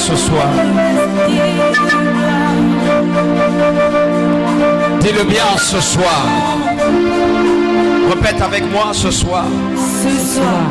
ce soir. Dis-le bien ce soir. Répète avec moi ce soir. Ce soir.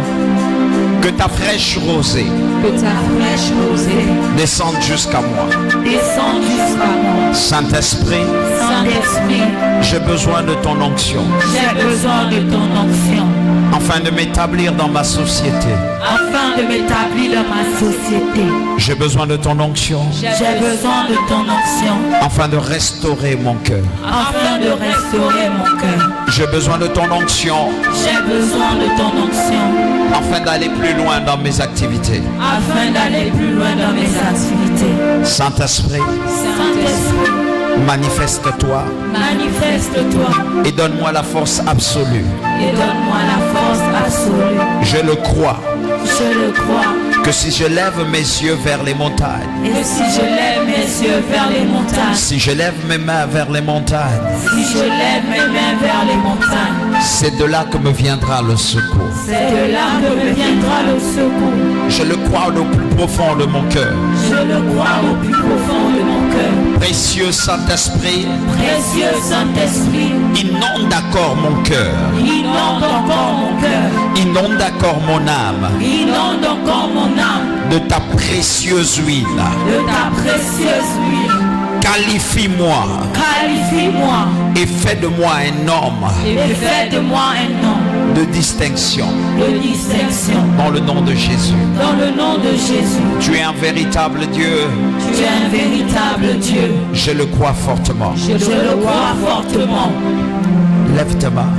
Que ta fraîche rosée. Que ta fraîche rosée. Descende jusqu'à moi. Descende jusqu'à moi. Saint-Esprit. Saint-Esprit. J'ai besoin de ton onction. J'ai besoin de ton onction. Afin de m'établir dans ma société. Afin de m'établir dans ma société. J'ai besoin de ton onction. J'ai besoin de ton onction. Afin de restaurer mon cœur. Afin de restaurer mon cœur. J'ai besoin de ton onction. J'ai besoin de ton onction. Afin d'aller plus loin dans mes activités. Afin d'aller plus loin dans mes activités. Saint-Esprit. Saint-Esprit. Manifeste-toi. Manifeste-toi. Et donne-moi la force absolue. Et donne-moi la force absolue. Je le crois. Je le crois. Que si je lève mes yeux vers les montagnes. Et si je lève mes yeux vers les montagnes. Si je lève mes mains vers les montagnes. Si je lève mes mains vers les montagnes. C'est de là que me viendra le secours. C'est de là que me viendra le secours. Je le crois au plus profond de mon cœur. Je le crois au plus profond de mon cœur. Précieux Saint-Esprit. Précieux Saint-Esprit. Inonde d'accord mon cœur. Inonde encore mon cœur. Inonde d'accord mon âme. Inonde encore mon âme. De ta précieuse huile. De ta précieuse huile. Qualifie-moi. Qualifie-moi. Et fais de moi un homme. Et fais de moi un homme. De distinction. De distinction. Dans le nom de Jésus. Dans le nom de Jésus. Tu es un véritable Dieu. Tu es un véritable Dieu. Je le crois fortement. Je le crois fortement. Lève ta main.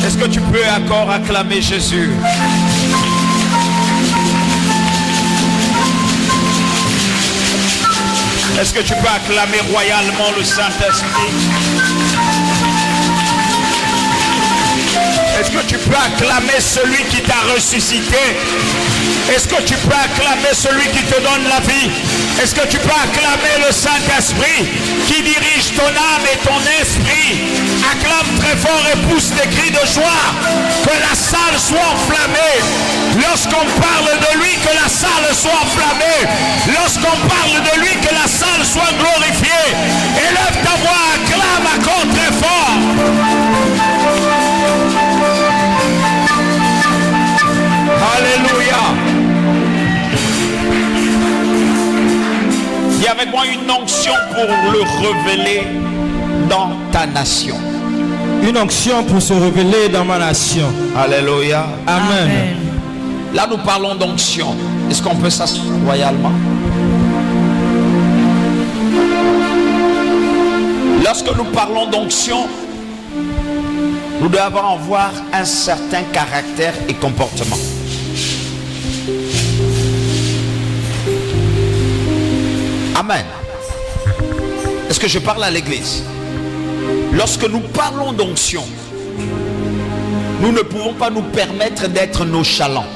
Est-ce que tu peux encore acclamer Jésus? Est-ce que tu peux acclamer royalement le Saint-Esprit? Est-ce que tu peux acclamer celui qui t'a ressuscité? Est-ce que tu peux acclamer celui qui te donne la vie? Est-ce que tu peux acclamer le Saint-Esprit qui dirige ton âme et ton esprit? Acclame très fort et pousse des cris de joie. Que la salle soit enflammée. Lorsqu'on parle de lui, que la salle soit enflammée. Lorsqu'on parle de lui, que la salle soit glorifiée. Élève ta voix, acclame encore très fort. Alléluia. Dis avec moi une onction pour le révéler dans ta nation. Une onction pour se révéler dans ma nation. Alléluia. Amen. Amen. Là nous parlons d'onction. Est-ce qu'on peut s'asseoir royalement? Lorsque nous parlons d'onction, nous devons avoir un certain caractère et comportement. Amen. Est-ce que je parle à l'église? Lorsque nous parlons d'onction, nous ne pouvons pas nous permettre d'être nonchalants.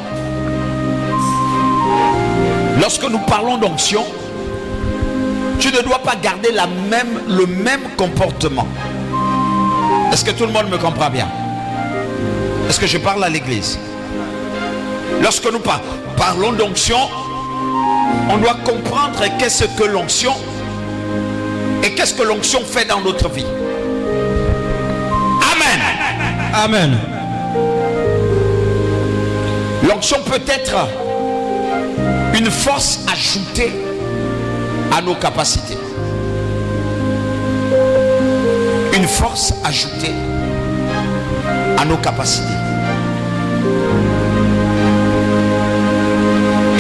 Lorsque nous parlons d'onction, tu ne dois pas garder le même comportement. Est-ce que tout le monde me comprend bien? Est-ce que je parle à l'église? Lorsque nous parlons d'onction, on doit comprendre qu'est-ce que l'onction et qu'est-ce que l'onction fait dans notre vie. Amen. Amen. L'onction peut être une force ajoutée à nos capacités. Une force ajoutée à nos capacités.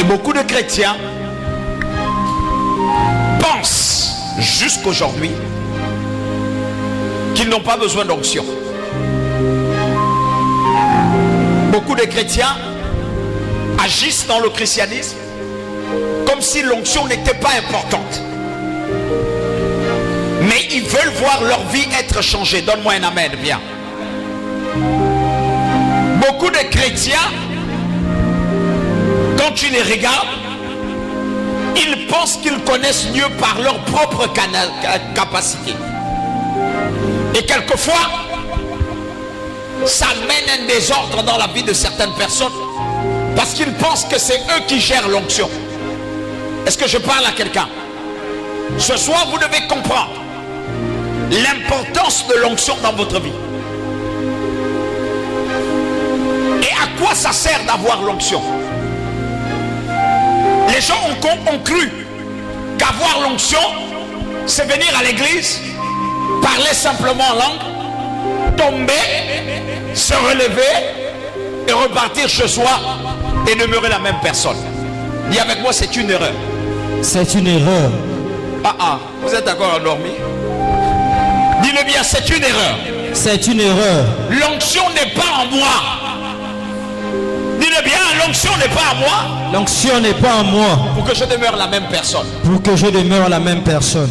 Et beaucoup de chrétiens pensent jusqu'aujourd'hui qu'ils n'ont pas besoin d'onction. Beaucoup de chrétiens agissent dans le christianisme comme si l'onction n'était pas importante. Mais ils veulent voir leur vie être changée. Donne-moi un amen, bien. Beaucoup de chrétiens, quand tu les regardes, ils pensent qu'ils connaissent mieux par leur propre capacité. Et quelquefois, ça mène un désordre dans la vie de certaines personnes Parce qu'ils pensent que c'est eux qui gèrent l'onction. Est-ce que je parle à quelqu'un? Ce soir, vous devez comprendre l'importance de l'onction dans votre vie. Et à quoi ça sert d'avoir l'onction? Les gens ont cru qu'avoir l'onction, c'est venir à l'église, parler simplement en langue, tomber, se relever et repartir chez soi et demeurer la même personne. Dis avec moi, c'est une erreur. C'est une erreur. Vous êtes encore endormi? Dis-le bien, c'est une erreur. C'est une erreur. L'onction n'est pas en moi. Dis-le bien, l'onction n'est pas en moi. L'onction n'est pas en moi. Pour que je demeure la même personne. Pour que je demeure la même personne.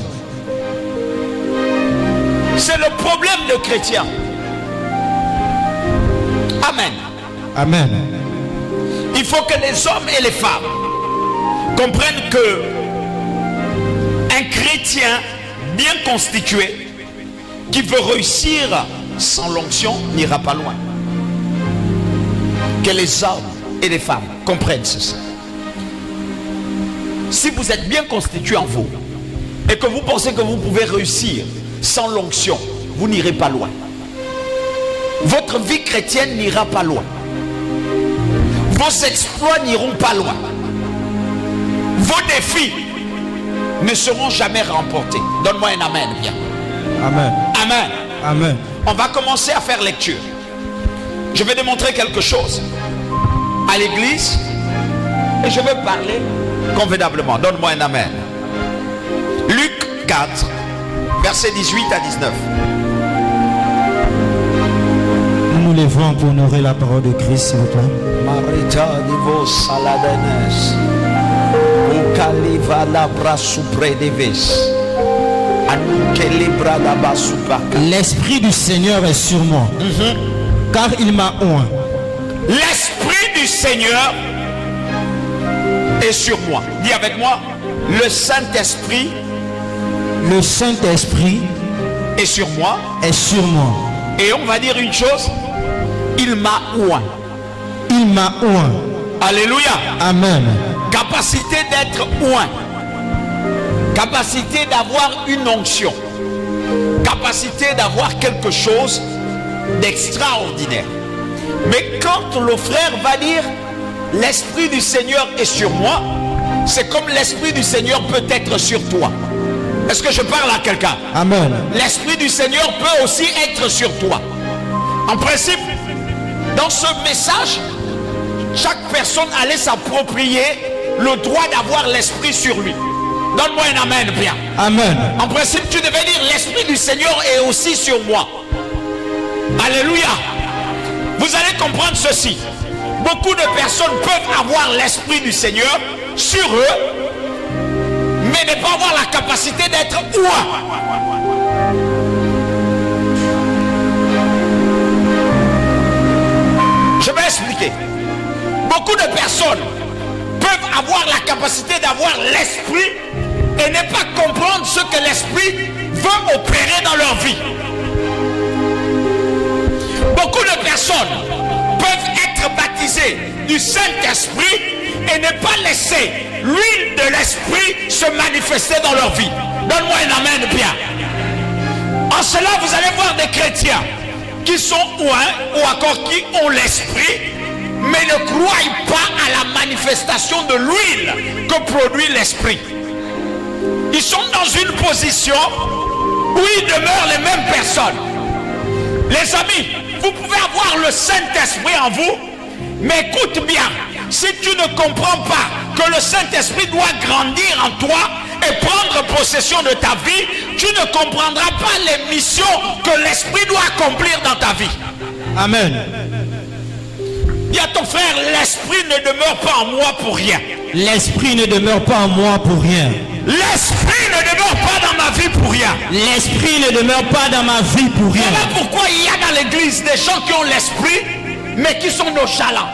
C'est le problème de chrétiens. Amen. Amen. Il faut que les hommes et les femmes comprennent que un chrétien bien constitué qui veut réussir sans l'onction n'ira pas loin. Que les hommes et les femmes comprennent ceci. Si vous êtes bien constitué en vous et que vous pensez que vous pouvez réussir sans l'onction, vous n'irez pas loin. Votre vie chrétienne n'ira pas loin. Vos exploits n'iront pas loin. Vos défis ne seront jamais remportés. Donne-moi un amen, bien. Amen. Amen. Amen. On va commencer à faire lecture. Je vais démontrer quelque chose à l'église et je vais parler convenablement. Donne-moi un amen. Luc 4, versets 18 à 19. Nous nous levons pour honorer la parole de Christ, s'il vous plaît. Marita divo saladenes. Ukaliva la brasupre deves. Anukelibra la basupaka. L'Esprit du Seigneur est sur moi, car il m'a oint. L'Esprit du Seigneur est sur moi. Dis avec moi, le Saint-Esprit. Le Saint-Esprit est sur moi. Est sur moi. Et on va dire une chose, il m'a oint. Il m'a oint. Alléluia. Amen. Capacité d'être oint. Capacité d'avoir une onction. Capacité d'avoir quelque chose d'extraordinaire. Mais quand le frère va dire l'Esprit du Seigneur est sur moi, c'est comme l'Esprit du Seigneur peut être sur toi. Est-ce que je parle à quelqu'un? Amen. L'Esprit du Seigneur peut aussi être sur toi. En principe, dans ce message, chaque personne allait s'approprier le droit d'avoir l'Esprit sur lui. Donne-moi un amen, bien. Amen. En principe, tu devais dire l'Esprit du Seigneur est aussi sur moi. Alléluia. Vous allez comprendre ceci. Beaucoup de personnes peuvent avoir l'Esprit du Seigneur sur eux, mais ne pas avoir la capacité d'être oint. Je vais expliquer. Beaucoup de personnes peuvent avoir la capacité d'avoir l'Esprit et ne pas comprendre ce que l'Esprit veut opérer dans leur vie. Beaucoup de personnes peuvent être baptisées du Saint-Esprit et ne pas laisser l'huile de l'Esprit se manifester dans leur vie. Donne-moi un amen bien. En cela, vous allez voir des chrétiens qui sont oints ou encore qui ont l'Esprit, mais ne croient pas à la manifestation de l'huile que produit l'Esprit. Ils sont dans une position où ils demeurent les mêmes personnes. Les amis, vous pouvez avoir le Saint-Esprit en vous, mais écoute bien, si tu ne comprends pas que le Saint-Esprit doit grandir en toi et prendre possession de ta vie, tu ne comprendras pas les missions que l'Esprit doit accomplir dans ta vie. Amen. Dis à ton frère, l'Esprit ne demeure pas en moi pour rien. L'Esprit ne demeure pas en moi pour rien. L'Esprit ne demeure pas dans ma vie pour rien. L'Esprit ne demeure pas dans ma vie pour rien. Voilà pourquoi il y a dans l'église des gens qui ont l'Esprit, mais qui sont nonchalants.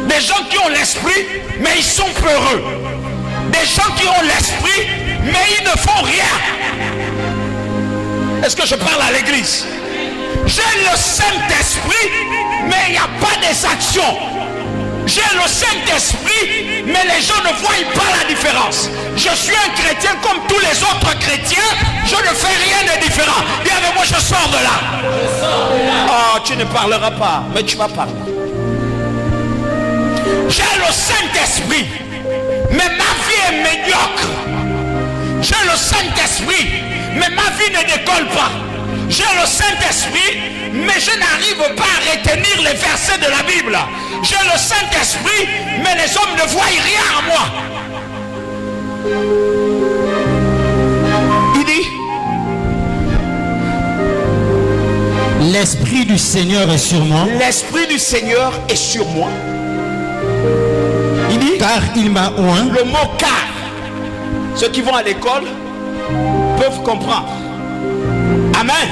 Des gens qui ont l'Esprit, mais ils sont peureux. Des gens qui ont l'Esprit, mais ils ne font rien. Est-ce que je parle à l'église? J'ai le Saint-Esprit, mais il n'y a pas des actions. J'ai le Saint-Esprit, mais les gens ne voient pas la différence. Je suis un chrétien comme tous les autres chrétiens. Je ne fais rien de différent. Viens avec moi, je sors de là. Oh, tu ne parleras pas, mais tu vas parler. J'ai le Saint-Esprit, mais ma vie est médiocre. J'ai le Saint-Esprit, mais ma vie ne décolle pas. J'ai le Saint-Esprit, mais je n'arrive pas à retenir les versets de la Bible. J'ai le Saint-Esprit, mais les hommes ne voient rien en moi. Il dit, l'Esprit du Seigneur est sur moi. l'Esprit du Seigneur est sur moi. Il dit, Car il m'a oint. le mot car, ceux qui vont à l'école peuvent comprendre. Amen.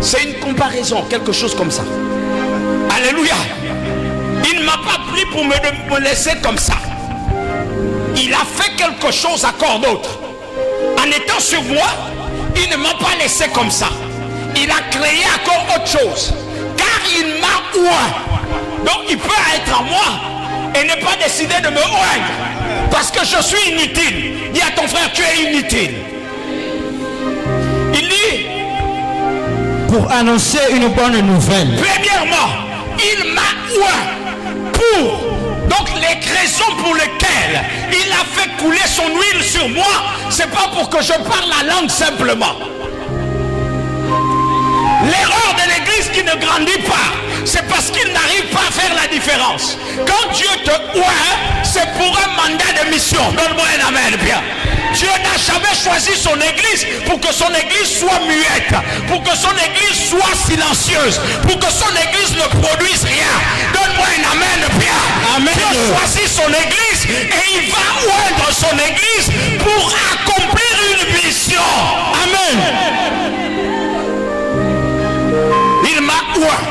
C'est une comparaison, quelque chose comme ça. Alléluia. Il ne m'a pas pris pour me laisser comme ça. Il a fait quelque chose à corps d'autre. En étant sur moi, il ne m'a pas laissé comme ça. Il a créé encore autre chose. Car il m'a oint. Donc il peut être en moi et ne pas décider de me oindre. Parce que je suis inutile. Dis à ton frère, tu es inutile. Il dit, Pour annoncer une bonne nouvelle. premièrement, il m'a oint pour, donc les raisons pour lesquelles il a fait couler son huile sur moi, c'est pas pour que je parle la langue simplement. L'erreur de l'église qui ne grandit pas, c'est parce qu'il n'arrive pas à faire la différence. Quand Dieu te oint, c'est pour un mandat de mission. Donne-moi un amen, bien. Dieu n'a jamais choisi son église pour que son église soit muette, pour que son église soit silencieuse, pour que son église ne produise rien. Donne-moi un amen, bien. Amen. Dieu choisit son église et il va oindre son église pour accomplir une mission. Amen. Il m'a oint.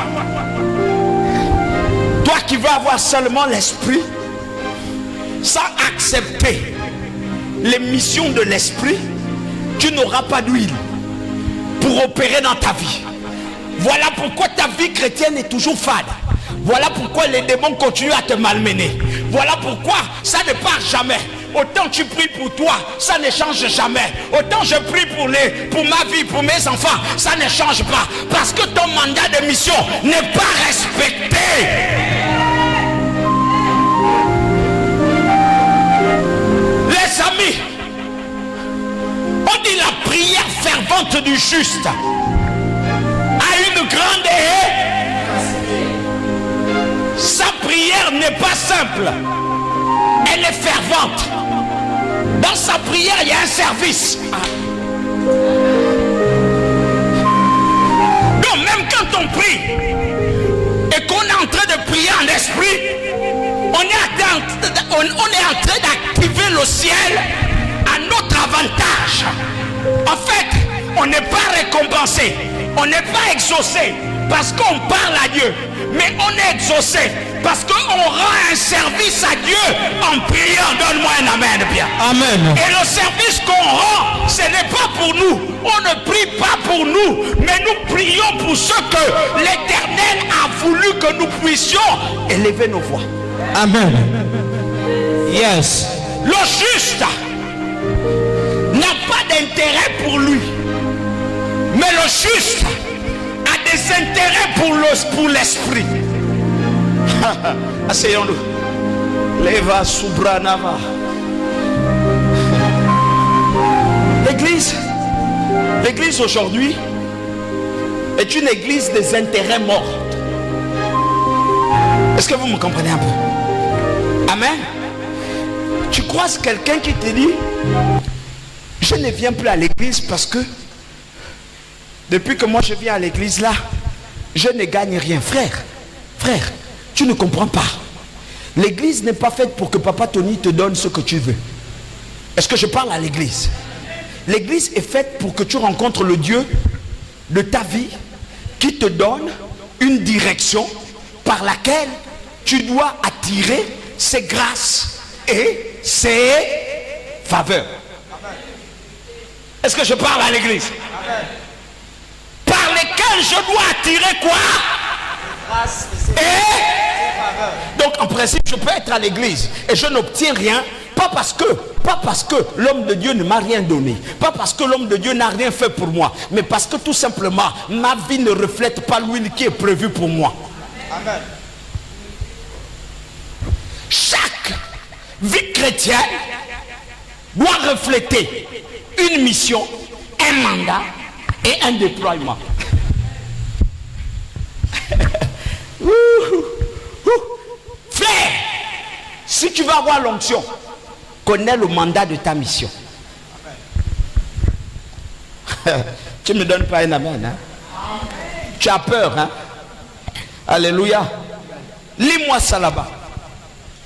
Toi qui vas avoir seulement l'esprit, sans accepter les missions de l'esprit, tu n'auras pas d'huile pour opérer dans ta vie. Voilà pourquoi ta vie chrétienne est toujours fade. Voilà pourquoi les démons continuent à te malmener. Voilà pourquoi ça ne part jamais. Autant tu pries pour toi, ça ne change jamais. Autant je prie pour ma vie, pour mes enfants, ça ne change pas. Parce que ton mandat de mission n'est pas respecté. Les amis, on dit la prière fervente du juste a une grande sa prière n'est pas simple, elle est fervente. Dans sa prière, il y a un service. Donc même quand on prie et qu'on est en train de prier en esprit, on est en train d'activer le ciel à notre avantage. En fait, on n'est pas récompensé, on n'est pas exaucé parce qu'on parle à Dieu, mais on est exaucé parce qu'on rend un service à Dieu en priant. Donne-moi un amen, bien. Amen. Et le service qu'on rend, ce n'est pas pour nous. On ne prie pas pour nous, mais nous prions pour ce que l'Éternel a voulu que nous puissions élever nos voix. Amen. Yes. Le juste n'a pas d'intérêt pour lui, mais le juste a des intérêts pour l'esprit. Asseyons-nous. Leva Subranava. L'église aujourd'hui est une église des intérêts morts. Est-ce que vous me comprenez un peu? Amen. Tu croises quelqu'un qui te dit, je ne viens plus à l'église parce que depuis que moi je viens à l'église là, je ne gagne rien. Frère, tu ne comprends pas. L'église n'est pas faite pour que Papa Tony te donne ce que tu veux. Est-ce que je parle à l'église? L'église est faite pour que tu rencontres le Dieu de ta vie qui te donne une direction par laquelle tu dois attirer ses grâces et ses faveurs. Est-ce que je parle à l'église? Par lesquelles je dois attirer quoi? Et Donc en principe, je peux être à l'église et je n'obtiens rien, pas parce que l'homme de Dieu ne m'a rien donné, pas parce que l'homme de Dieu n'a rien fait pour moi, mais parce que tout simplement, ma vie ne reflète pas l'huile qui est prévue pour moi. Amen. Chaque vie chrétienne doit refléter une mission, un mandat et un déploiement. Frère, si tu veux avoir l'onction, connais le mandat de ta mission. Tu ne me donnes pas un amen, hein? Tu as peur, hein? Alléluia. Lis-moi ça là-bas.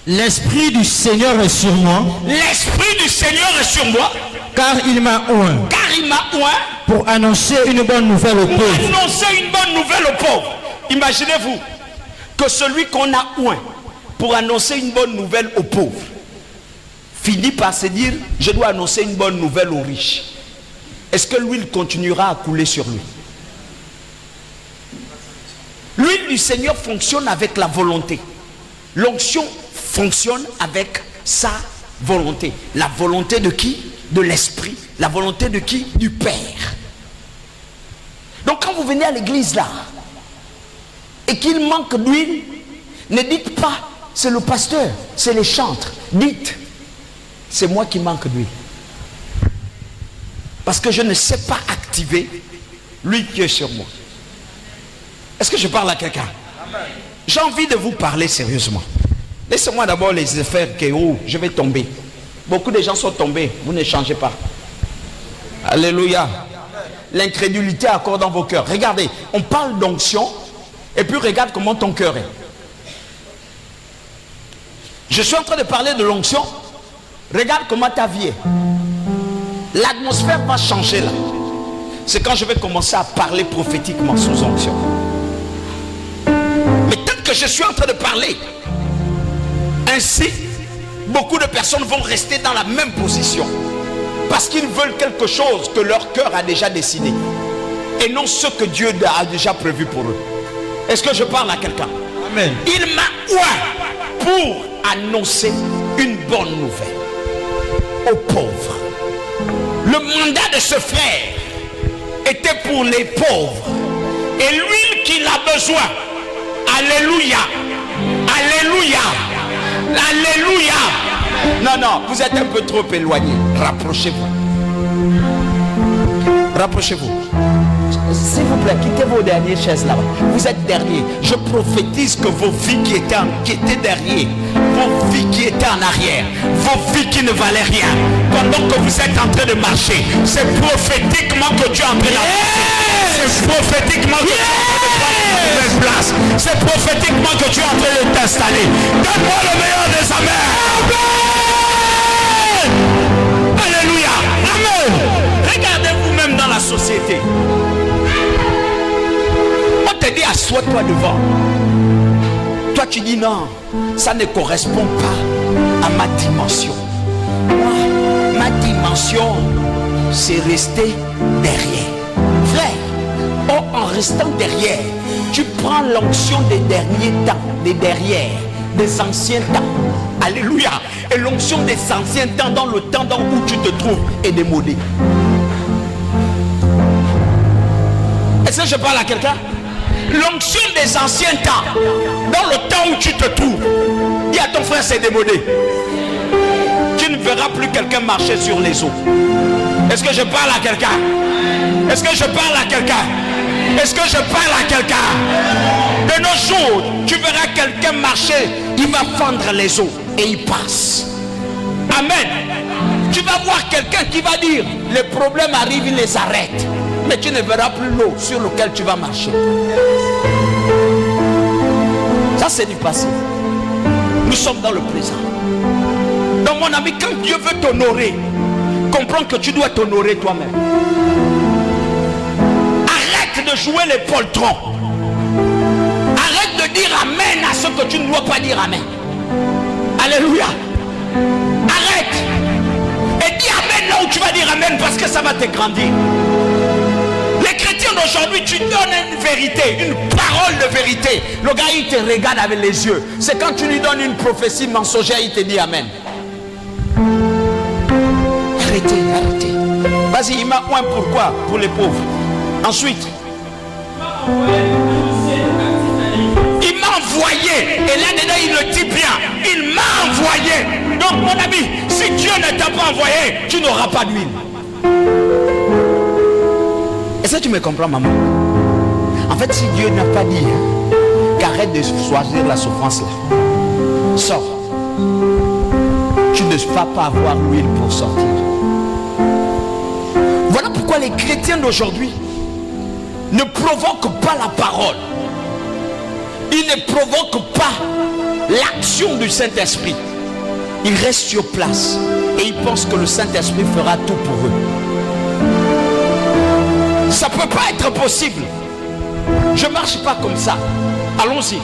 L'Esprit du Seigneur est sur moi. L'Esprit du Seigneur est sur moi. Car il m'a oint. Car il m'a oint. Pour annoncer une bonne nouvelle aux pauvres. Pour annoncer une bonne nouvelle aux pauvres. Imaginez-vous que celui qu'on a oint pour annoncer une bonne nouvelle aux pauvres finit par se dire, je dois annoncer une bonne nouvelle aux riches. Est-ce que l'huile continuera à couler sur lui? L'huile du Seigneur fonctionne avec la volonté. L'onction fonctionne avec sa volonté. La volonté de qui? De l'Esprit. La volonté de qui? Du Père. Donc quand vous venez à l'église là et qu'il manque d'huile, ne dites pas c'est le pasteur, c'est les chantres. Dites c'est moi qui manque d'huile. Parce que je ne sais pas activer l'huile qui est sur moi. Est-ce que je parle à quelqu'un? J'ai envie de vous parler sérieusement. Laissez-moi d'abord les faire que je vais tomber. Beaucoup de gens sont tombés. Vous ne changez pas. Alléluia. L'incrédulité accorde dans vos cœurs. Regardez, on parle d'onction et puis regarde comment ton cœur est. Je suis en train de parler de l'onction. Regarde comment ta vie est. L'atmosphère va changer là. C'est quand je vais commencer à parler prophétiquement sous onction. Mais tant que je suis en train de parler ainsi, beaucoup de personnes vont rester dans la même position parce qu'ils veulent quelque chose que leur cœur a déjà décidé et non ce que Dieu a déjà prévu pour eux. Est-ce que je parle à quelqu'un? Amen. Il m'a oint pour annoncer une bonne nouvelle aux pauvres. Le mandat de ce frère était pour les pauvres et l'huile qu'il a besoin. Alléluia. Alléluia. Alléluia. Non, vous êtes un peu trop éloigné. Rapprochez-vous. Rapprochez-vous. S'il vous plaît, quittez vos dernières chaises là-bas. Vous êtes derniers. Je prophétise que vos vies qui étaient derrière, vos vies qui étaient en arrière, vos vies qui ne valaient rien, pendant que vous êtes en train de marcher, c'est prophétiquement que Dieu est en train d'avancer. C'est prophétiquement que Dieu est en train de prendre une nouvelle place. C'est prophétiquement que Dieu est en train de t'installer. Donne-moi le meilleur des amens. Amen. Alléluia. Amen. Regardez vous-même dans la société. On te dit assois-toi devant. Toi tu dis non, ça ne correspond pas à ma dimension. Moi, ma dimension, c'est rester derrière. Frère, en restant derrière, tu prends l'onction des derniers temps, des derrière, des anciens temps. Alléluia. Et l'onction des anciens temps dans le temps où tu te trouves est démodée. Est-ce que je parle à quelqu'un? L'onction des anciens temps, dans le temps où tu te trouves, dis à ton frère c'est démodé. Tu ne verras plus quelqu'un marcher sur les eaux. Est-ce que je parle à quelqu'un? Est-ce que je parle à quelqu'un? Est-ce que je parle à quelqu'un? De nos jours, tu verras quelqu'un marcher, il va fendre les eaux et il passe. Amen. Tu vas voir quelqu'un qui va dire, les problèmes arrivent, il les arrête. Mais tu ne verras plus l'eau sur laquelle tu vas marcher. Ça c'est du passé. Nous sommes dans le présent. Donc mon ami, quand Dieu veut t'honorer, comprends que tu dois t'honorer toi-même. Arrête de jouer les poltrons. Arrête de dire amen à ce que tu ne dois pas dire amen. Alléluia. Arrête. Et dis amen là où tu vas dire amen parce que ça va te grandir. Les chrétiens d'aujourd'hui, tu donnes une vérité, une parole de vérité. Le gars, il te regarde avec les yeux. C'est quand tu lui donnes une prophétie mensongère, il te dit Amen. Arrêtez, arrêtez. Vas-y, il m'a un pourquoi pour les pauvres. Ensuite, il m'a envoyé. Et là-dedans, il le dit bien. Il m'a envoyé. Donc, mon ami, si Dieu ne t'a pas envoyé, tu n'auras pas d'huile. Est-ce que tu me comprends, maman? En fait, si Dieu n'a pas dit qu'arrête de choisir la souffrance là, sors. Tu ne vas pas avoir l'huile pour sortir. Voilà pourquoi les chrétiens d'aujourd'hui ne provoquent pas la parole. Ils ne provoquent pas l'action du Saint-Esprit. Ils restent sur place et ils pensent que le Saint-Esprit fera tout pour eux. Ça ne peut pas être possible. Je ne marche pas comme ça. Allons-y.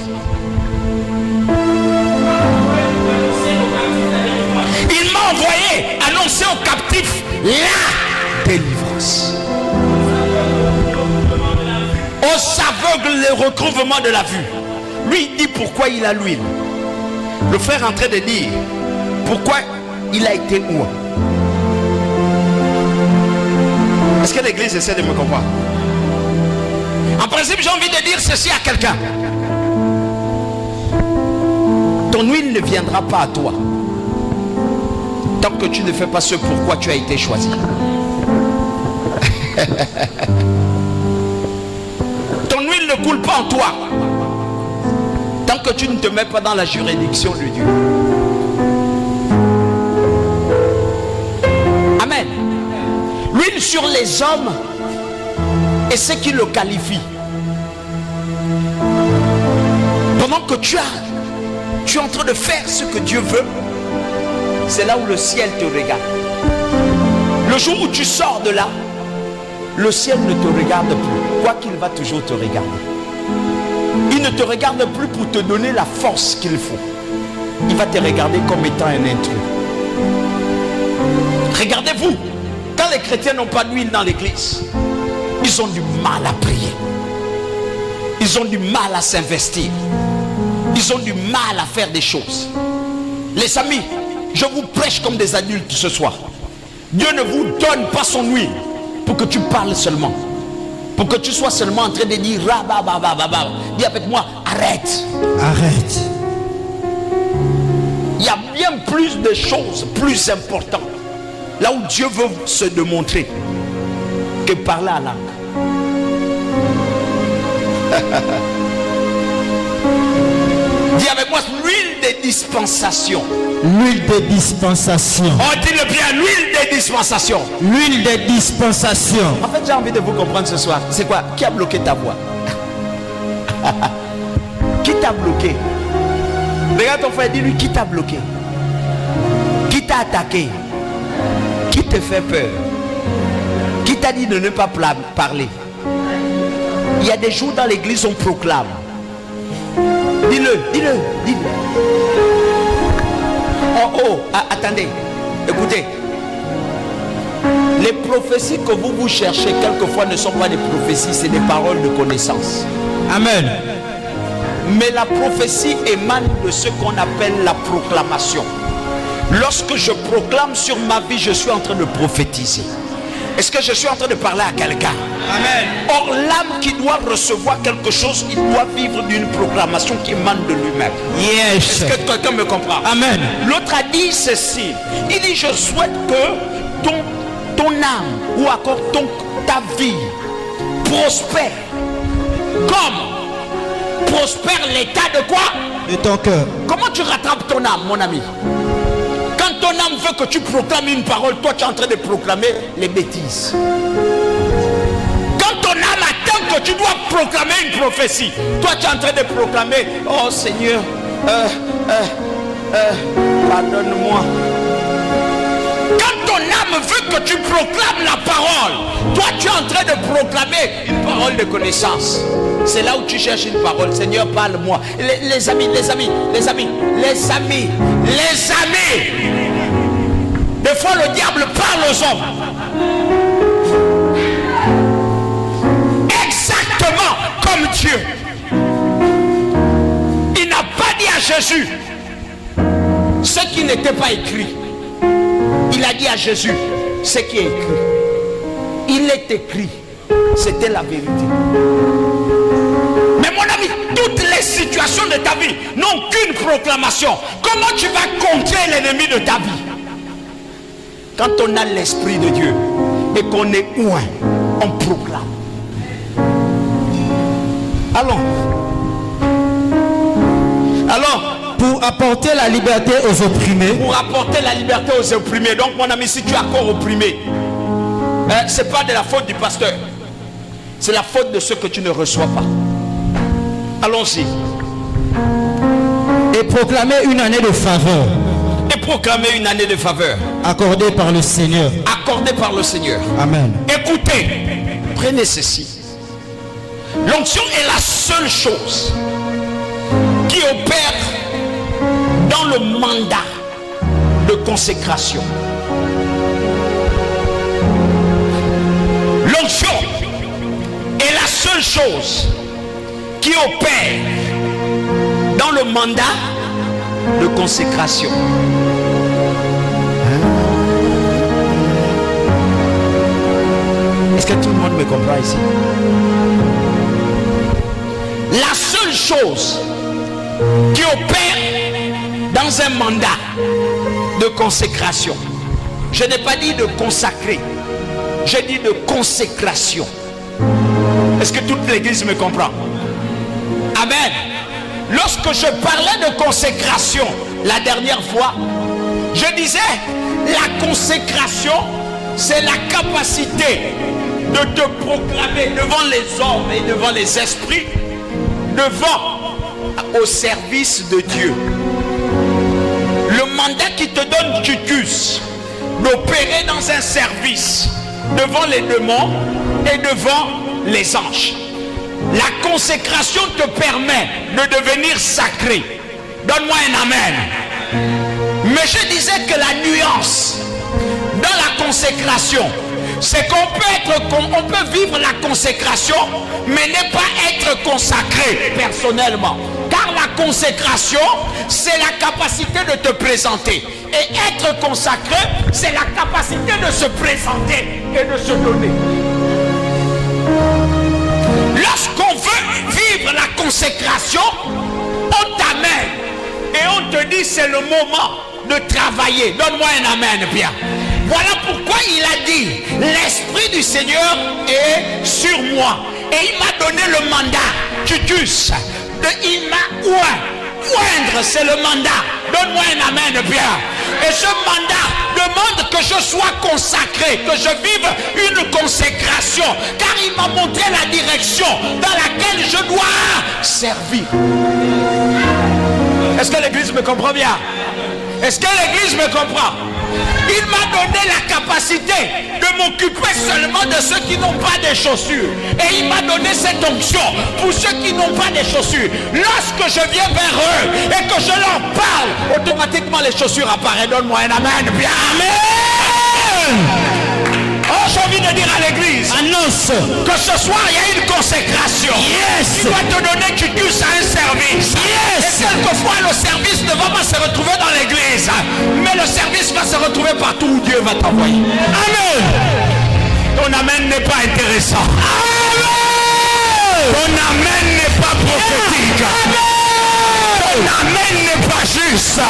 Il m'a envoyé annoncer aux captifs la délivrance. Aux aveugles le recouvrement de la vue. Lui il dit pourquoi il a l'huile. Le frère est en train de dire pourquoi il a été où. Est-ce que l'église essaie de me comprendre? En principe, j'ai envie de dire ceci à quelqu'un. Ton huile ne viendra pas à toi tant que tu ne fais pas ce pourquoi tu as été choisi. Ton huile ne coule pas en toi tant que tu ne te mets pas dans la juridiction de Dieu. Amen. L'huile sur les hommes et ce qui le qualifie. Pendant que tu es en train de faire ce que Dieu veut, c'est là où le ciel te regarde. Le jour où tu sors de là, le ciel ne te regarde plus, quoiqu'il va toujours te regarder. Il ne te regarde plus pour te donner la force qu'il faut. Il va te regarder comme étant un intrus. Regardez-vous, quand les chrétiens n'ont pas d'huile dans l'église, ils ont du mal à prier. Ils ont du mal à s'investir. Ils ont du mal à faire des choses. Les amis, je vous prêche comme des adultes ce soir. Dieu ne vous donne pas son huile pour que tu parles seulement. Pour que tu sois seulement en train de dire rabababababa. Dis avec moi, arrête. Arrête. Il y a bien plus de choses plus importantes là où Dieu veut se démontrer que parler à langue. Dis avec moi, l'huile de dispensation. L'huile de dispensation. Oh, dis-le bien, l'huile de dispensation. L'huile de dispensation. En fait, j'ai envie de vous comprendre ce soir. C'est quoi? Qui a bloqué ta voix? Qui t'a bloqué? Regarde ton frère, dis-lui qui t'a bloqué. Qui t'a attaqué? Qui te fait peur? Qui t'a dit de ne pas parler? Il y a des jours dans l'église on proclame. Dis-le, dis-le, dis-le. Oh, attendez, écoutez. Les prophéties que vous cherchez quelquefois ne sont pas des prophéties, c'est des paroles de connaissance. Amen. Mais la prophétie émane de ce qu'on appelle la proclamation. Lorsque je proclame sur ma vie, je suis en train de prophétiser. Est-ce que je suis en train de parler à quelqu'un? Amen. Or, l'âme qui doit recevoir quelque chose, il doit vivre d'une proclamation qui émane de lui-même. Yes. Est-ce que quelqu'un me comprend? Amen. L'autre a dit ceci. Il dit, je souhaite que ton âme ou encore ta vie prospère. Comme prospère l'état de quoi? De ton cœur. Comment tu rattrapes ton âme, mon ami? Quand ton âme veut que tu proclames une parole, toi tu es en train de proclamer les bêtises. Quand ton âme attend que tu dois proclamer une prophétie, toi tu es en train de proclamer, oh Seigneur, pardonne-moi. Quand ton âme veut que tu proclames la parole, toi tu es en train de proclamer une parole de connaissance. C'est là où tu cherches une parole. Seigneur, parle-moi. Les amis. Des fois le diable parle aux hommes. Dieu, il n'a pas dit à Jésus ce qui n'était pas écrit. Il a dit à Jésus ce qui est écrit. Il est écrit. C'était la vérité. Mais mon ami, toutes les situations de ta vie n'ont qu'une proclamation. Comment tu vas contrer l'ennemi de ta vie? Quand on a l'Esprit de Dieu et qu'on est oint, on proclame. Allons. Pour apporter la liberté aux opprimés. Pour apporter la liberté aux opprimés. Donc mon ami, si tu es encore opprimé, ce n'est pas de la faute du pasteur. C'est la faute de ceux que tu ne reçois pas. Allons-y. Et proclamer une année de faveur. Et proclamer une année de faveur. Accordée par le Seigneur. Accordée par le Seigneur. Amen. Écoutez, prenez ceci. L'onction est la seule chose qui opère dans le mandat de consécration. L'onction est la seule chose qui opère dans le mandat de consécration. Est-ce que tout le monde me comprend ici? La seule chose qui opère dans un mandat de consécration, je n'ai pas dit de consacrer, j'ai dit de consécration. Est-ce que toute l'église me comprend? Amen. Lorsque je parlais de consécration la dernière fois, je disais la consécration, c'est la capacité de te proclamer devant les hommes et devant les esprits, au service de Dieu. Le mandat qui te donne Titus d'opérer dans un service devant les démons et devant les anges. La consécration te permet de devenir sacré. Donne-moi un amen. Mais je disais que la nuance dans la consécration, c'est qu'on peut vivre la consécration, mais ne pas être consacré personnellement. Car la consécration, c'est la capacité de te présenter. Et être consacré, c'est la capacité de se présenter et de se donner. Lorsqu'on veut vivre la consécration, on t'amène et on te dit c'est le moment de travailler. Donne-moi un amen, bien. Voilà pourquoi il a dit l'Esprit du Seigneur est sur moi. Et il m'a donné le mandat, Titus. Il m'a oindre, c'est le mandat. Donne-moi un amen, bien. Et ce mandat demande que je sois consacré, que je vive une consécration. Car il m'a montré la direction dans laquelle je dois servir. Est-ce que l'église me comprend bien? Est-ce que l'église me comprend? Il m'a donné la capacité de m'occuper seulement de ceux qui n'ont pas de chaussures. Et il m'a donné cette onction pour ceux qui n'ont pas de chaussures. Lorsque je viens vers eux et que je leur parle, automatiquement les chaussures apparaissent. Donne-moi un amen. Bien. Amen. Oh, j'ai envie de dire à l'église, annonce que ce soir il y a une consécration. Yes. Il doit te donner Titus à un service. Yes. Et quelquefois le service ne va pas se retrouver dans l'église, mais le service va se retrouver partout où Dieu va t'envoyer. Amen. Ton amen n'est pas intéressant. Amen. Ton amen n'est pas prophétique. Amen. Ton amen n'est pas juste.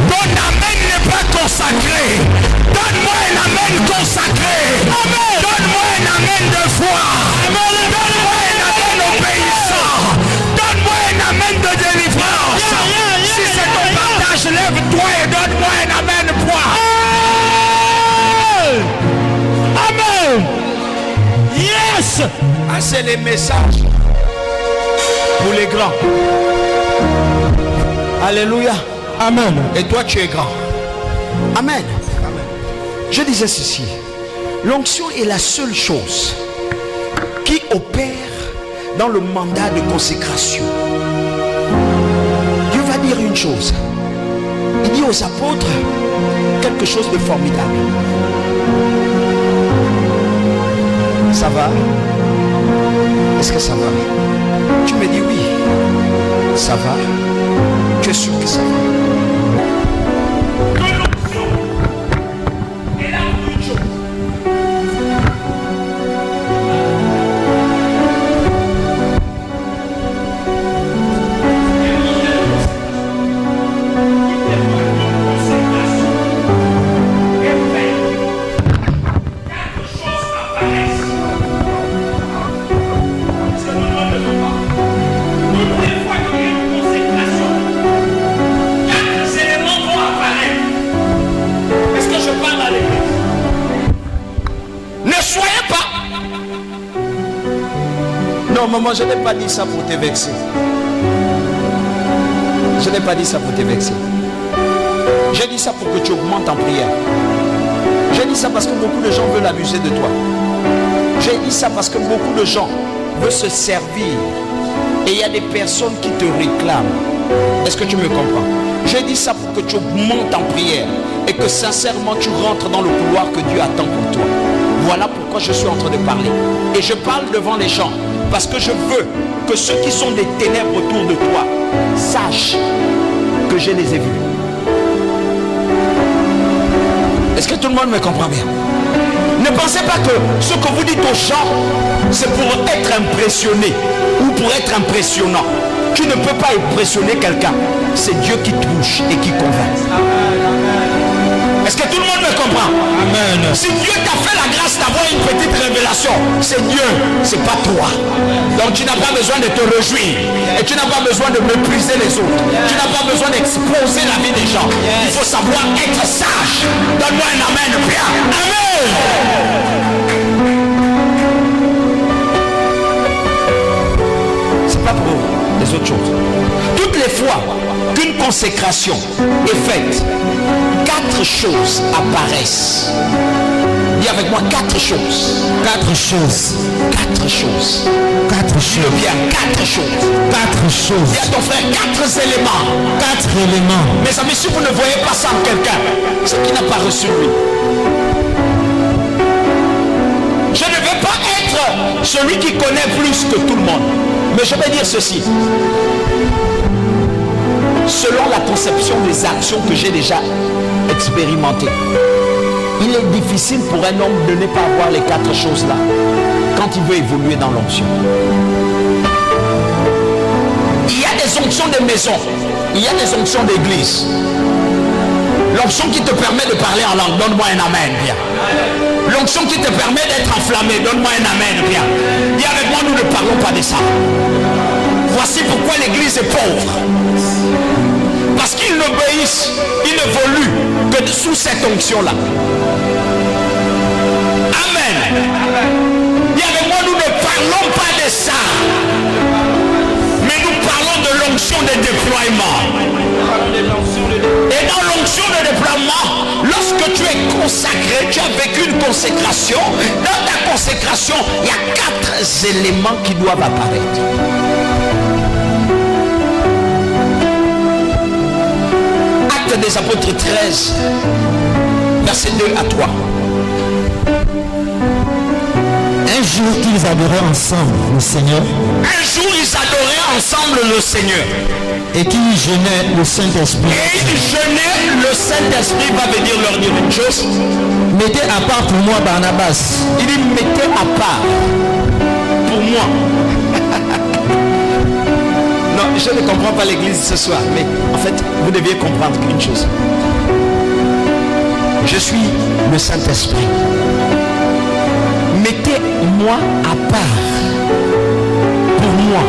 Ton amen n'est pas consacré. Donne-moi un amen consacré. Amen. Donne-moi un amen de foi. Amen. Donne-moi un amen obéissant. Donne-moi un amen de délivrance. Si c'est ton partage, lève-toi et donne-moi un amen point. Amen. Yes. Ah, c'est les messages pour les grands. Alléluia. Amen. Et toi tu es grand. Amen. Je disais ceci. L'onction est la seule chose qui opère dans le mandat de consécration. Dieu va dire une chose. Il dit aux apôtres quelque chose de formidable. Ça va? Est-ce que ça va? Tu me dis oui. Ça va. Tu es sûr que ça va? Que l'onction est là pour une chose. Maman, je n'ai pas dit ça pour te vexer. Je n'ai pas dit ça pour te vexer. J'ai dit ça pour que tu augmentes en prière. J'ai dit ça parce que beaucoup de gens veulent abuser de toi. J'ai dit ça parce que beaucoup de gens veulent se servir. Et il y a des personnes qui te réclament. Est-ce que tu me comprends? J'ai dit ça pour que tu augmentes en prière. Et que sincèrement tu rentres dans le couloir que Dieu attend pour toi. Voilà pourquoi je suis en train de parler. Et je parle devant les gens. Parce que je veux que ceux qui sont des ténèbres autour de toi sachent que je les ai vus. Est-ce que tout le monde me comprend bien? Ne pensez pas que ce que vous dites aux gens, c'est pour être impressionné ou pour être impressionnant. Tu ne peux pas impressionner quelqu'un. C'est Dieu qui touche et qui convainc. Est-ce que tout le monde me comprend? Amen. Si Dieu t'a fait la grâce d'avoir une petite révélation, c'est Dieu, c'est pas toi. Donc tu n'as pas besoin de te réjouir. Et tu n'as pas besoin de mépriser les autres. Tu n'as pas besoin d'exposer la vie des gens. Il faut savoir être sage. Donne-moi un amen, Pierre. Amen. C'est pas pour les autres choses. Toutes les fois qu'une consécration est faite, 4 choses apparaissent. Dis avec moi 4 choses. 4 choses. 4 choses. 4 choses. Dis bien 4 choses. 4 choses. Dis à ton frère 4 éléments. 4 éléments. Mes amis, si vous ne voyez pas ça en quelqu'un, c'est qu'il n'a pas reçu lui. Je ne veux pas être celui qui connaît plus que tout le monde. Mais je vais dire ceci. Selon la conception des actions que j'ai déjà expérimentées, il est difficile pour un homme de ne pas avoir les 4 choses-là quand il veut évoluer dans l'onction. Il y a des onctions de maison, il y a des onctions d'église. L'onction qui te permet de parler en langue, donne-moi un amen, bien. L'onction qui te permet d'être enflammé, donne-moi un amen, bien. Dis avec moi, nous ne parlons pas de ça. Voici pourquoi l'église est pauvre. Parce qu'ils n'obéissent, ils n'évoluent que sous cette onction-là. Amen. Dis avec moi, nous ne parlons pas de ça. Mais nous parlons de l'onction de déploiement. Et dans l'onction de déploiement, lorsque tu es consacré, tu as vécu une consécration. Dans ta consécration, il y a 4 éléments qui doivent apparaître. Actes des apôtres 13, verset 2 à 3. Un jour qu'ils adoraient ensemble le Seigneur. Un jour ils adoraient ensemble le Seigneur. Et qu'ils jeûnaient le Saint-Esprit. Et ils jeûnaient, le Saint-Esprit va venir leur dire une chose. Mettez à part pour moi Barnabas. Il dit mettez à part pour moi. Non, je ne comprends pas l'église ce soir, mais en fait, vous deviez comprendre une chose. Je suis le Saint-Esprit. Mettez-moi à part. Pour moi,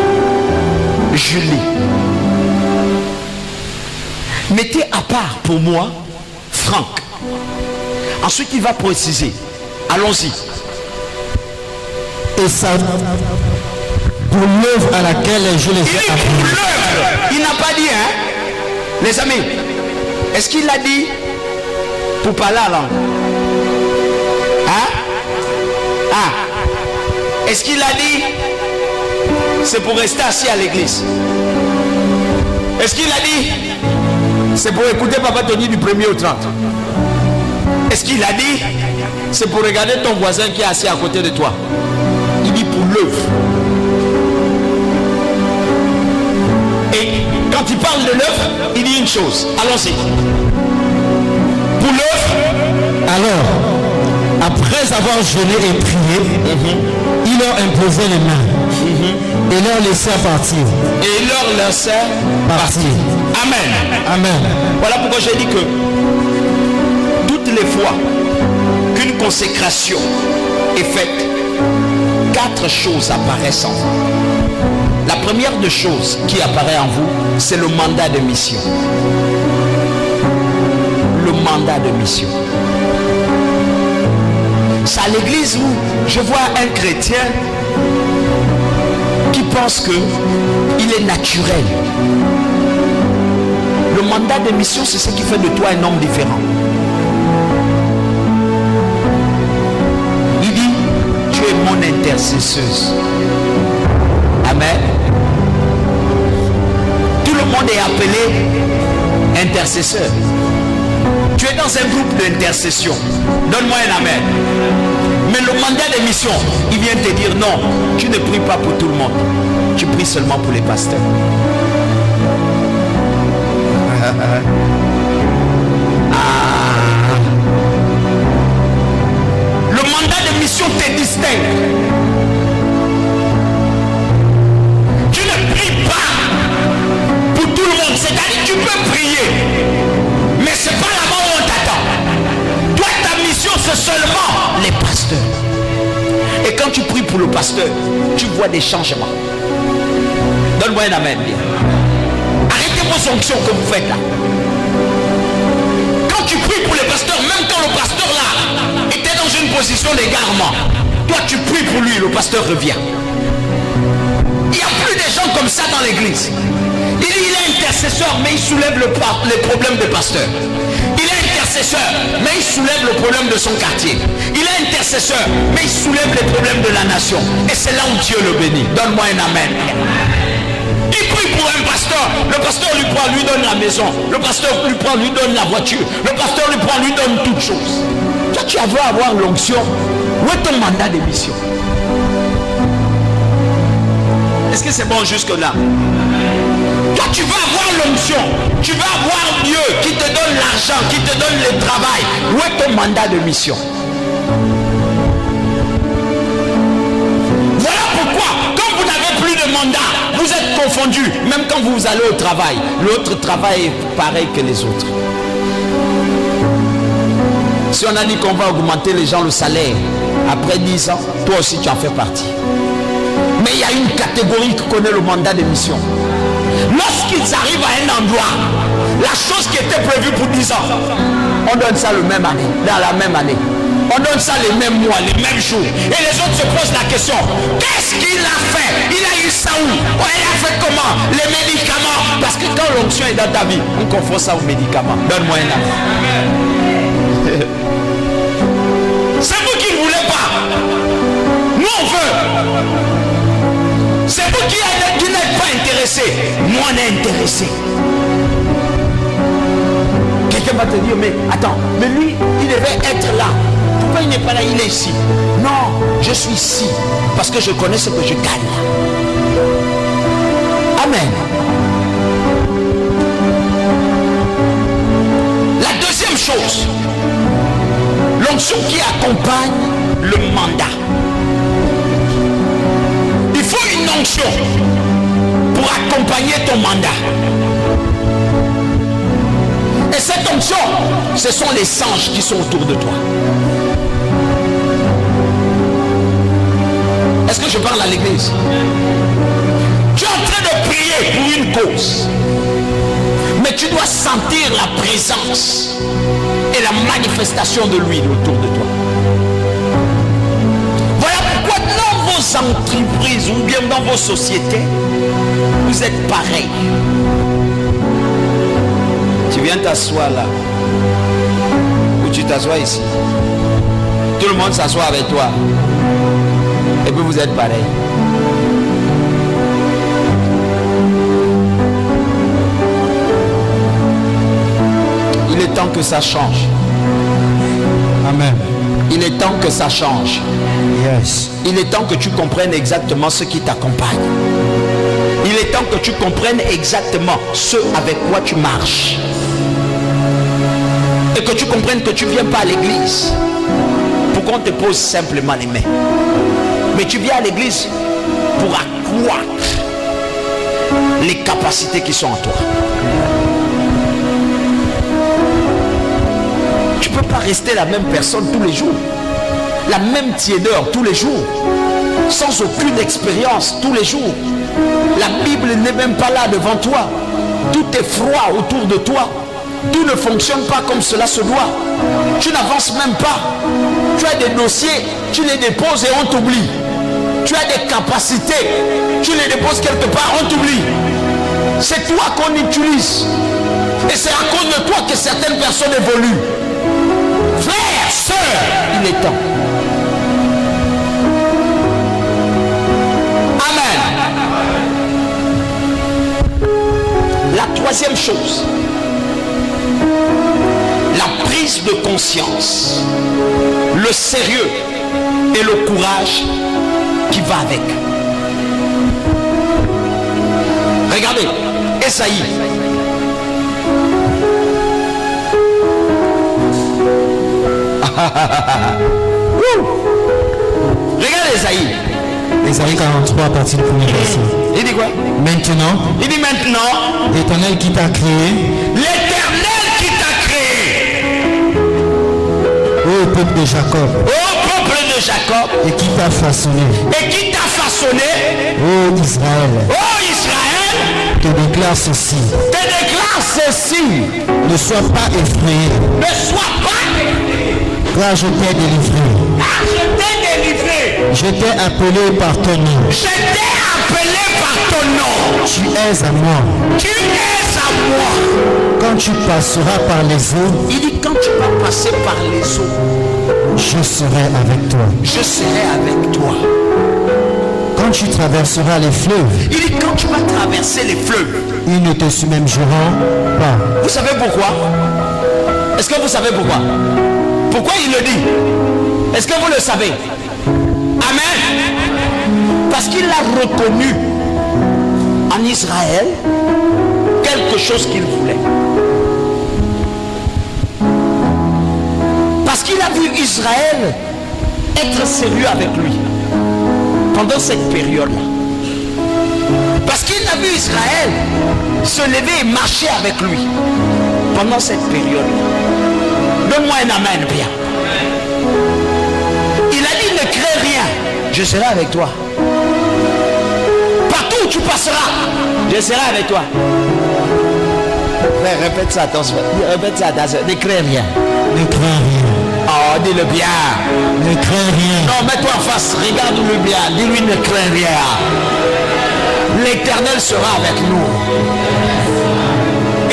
Julie. Mettez à part pour moi, Franck. Ensuite, il va préciser. Allons-y. Et ça, pour l'œuvre à laquelle je les ai appris. Il n'a pas dit, hein, les amis. Est-ce qu'il l'a dit pour parler à langue? Hein? Ah. Est-ce qu'il a dit c'est pour rester assis à l'église? Est-ce qu'il a dit c'est pour écouter Papa Tony du 1er au 30? Est-ce qu'il a dit c'est pour regarder ton voisin qui est assis à côté de toi? Il dit pour l'œuvre. Quand il parle de l'œuf, il dit une chose. Allons-y. Pour l'œuf, Alors, après avoir jeûné et prié, il leur imposait les mains et leur laissait partir. et il leur laissait Partir. Amen. Amen. Voilà pourquoi j'ai dit que toutes les fois qu'une consécration est faite, 4 choses apparaissent en vous. La première des choses qui apparaît en vous, c'est le mandat de mission. Le mandat de mission. C'est à l'église où je vois un chrétien qui pense qu'il est naturel. Le mandat de mission, c'est ce qui fait de toi un homme différent. Il dit, tu es mon intercesseuse. Amen. Tout le monde est appelé intercesseur. Tu es dans un groupe d'intercession. Donne-moi un amen. Mais le mandat de mission, il vient te dire non, tu ne pries pas pour tout le monde. Tu pries seulement pour les pasteurs. Le mandat de mission te distingue. Tu ne pries pas pour tout le monde. C'est-à-dire que tu peux prier, mais ce n'est pas là-bas où on t'attend. Toi, ta mission, c'est seulement les pasteurs. Et quand tu pries pour le pasteur, tu vois des changements. Donne-moi un amen. Arrêtez vos fonctions que vous faites là. Quand tu pries pour les pasteurs, même quand le pasteur là était dans une position d'égarement, toi tu pries pour lui, le pasteur revient. Il n'y a plus de gens comme ça dans l'église. Il est intercesseur, mais il soulève les problèmes des pasteurs. Il est intercesseur, mais il soulève le problème de son quartier. Il est intercesseur, mais il soulève les problèmes de la nation. Et c'est là où Dieu le bénit. Donne-moi un amen. Il prie pour un pasteur. Le pasteur lui prend, lui donne la maison. Le pasteur lui prend, lui donne la voiture. Le pasteur lui prend, lui donne toutes choses. Toi, tu veux avoir l'onction. Où est ton mandat de mission? Est-ce que c'est bon jusque-là? Toi, tu veux avoir l'onction. Tu veux avoir Dieu qui te donne l'argent, qui te donne le travail. Où est ton mandat de mission? Voilà pourquoi, quand vous n'avez plus de mandat, vous êtes confondus. Même quand vous allez au travail, l'autre travail est pareil que les autres. Si on a dit qu'on va augmenter les gens le salaire, après 10 ans, toi aussi tu en fais partie. Mais il y a une catégorie qui connaît le mandat de mission. Lorsqu'ils arrivent à un endroit, la chose qui était prévue pour 10 ans, on donne ça le même année, dans la même année. On donne ça les mêmes mois, les mêmes jours. Et les autres se posent la question, qu'est-ce qu'il a fait? Il a eu ça où? Oh, il a fait comment? Les médicaments. Parce que quand l'onction est dans ta vie, on confond ça aux médicaments. Donne-moi un amen. C'est vous qui ne voulez pas. Nous on veut. C'est vous qui n'êtes pas intéressé. Nous on est intéressé. Quelqu'un va te dire, mais attends, mais lui, il devait être là. Pourquoi il n'est pas là? Il est ici. Non, je suis ici. Parce que je connais ce que je gagne là. Amen. La deuxième chose, l'onction qui accompagne le mandat. Il faut une onction pour accompagner ton mandat. Et cette onction, ce sont les anges qui sont autour de toi. Est-ce que je parle à l'église? Tu es en train de prier pour une cause. Mais tu dois sentir la présence et la manifestation de l'huile autour de toi. Voilà pourquoi dans vos entreprises ou bien dans vos sociétés, vous êtes pareils. Tu viens t'asseoir là. Ou tu t'assois ici. Tout le monde s'assoit avec toi. Et puis vous êtes pareils. Il est temps que ça change. Amen. Il est temps que ça change. Yes. Il est temps que tu comprennes exactement ce qui t'accompagne. Il est temps que tu comprennes exactement ce avec quoi tu marches. Et que tu comprennes que tu ne viens pas à l'église pour qu'on te pose simplement les mains. Mais tu viens à l'église pour accroître les capacités qui sont en toi. Tu ne peux pas rester la même personne tous les jours. La même tiédeur tous les jours. Sans aucune expérience tous les jours. La Bible n'est même pas là devant toi. Tout est froid autour de toi. Tout ne fonctionne pas comme cela se doit. Tu n'avances même pas. Tu as des dossiers, tu les déposes et on t'oublie. Tu as des capacités, tu les déposes quelque part, on t'oublie. C'est toi qu'on utilise. Et c'est à cause de toi que certaines personnes évoluent. Frère, sœur, il est temps. Amen. La troisième chose, la prise de conscience, le sérieux et le courage qui va avec. Regardez, Esaïe. Regardez Esaïe. Esaïe 43 à partir du premier verset. Il dit quoi? Maintenant, il dit maintenant, l'Éternel qui t'a créé, l'Éternel qui t'a créé, ô peuple de Jacob, et qui t'a façonné, ô Israël, te déclare ceci, ne sois pas effrayé, car je t'ai délivré, je t'ai appelé par ton nom, tu es à moi, quand tu passeras par les eaux, il dit quand tu vas passer par les eaux, je serai avec toi. Je serai avec toi. Quand tu traverseras les fleuves, il dit quand tu vas traverser les fleuves, ils ne te submergeront pas. Vous savez pourquoi? Est-ce que vous savez pourquoi? Pourquoi il le dit? Est-ce que vous le savez? Amen. Parce qu'il a reconnu en Israël quelque chose qu'il voulait. Parce qu'il a vu Israël être sérieux avec lui pendant cette période-là. Parce qu'il a vu Israël se lever et marcher avec lui pendant cette période-là. Donne-moi un amen bien. Il a dit ne crains rien, je serai avec toi. Partout où tu passeras, je serai avec toi. Frère, répète ça, attention. Répète ça, attention. Ne crains rien. Ne crains rien. Oh, dis-le bien. Ne crains rien. Non, mets-toi en face, regarde-le bien. Dis-lui ne crains rien. L'Éternel sera avec nous.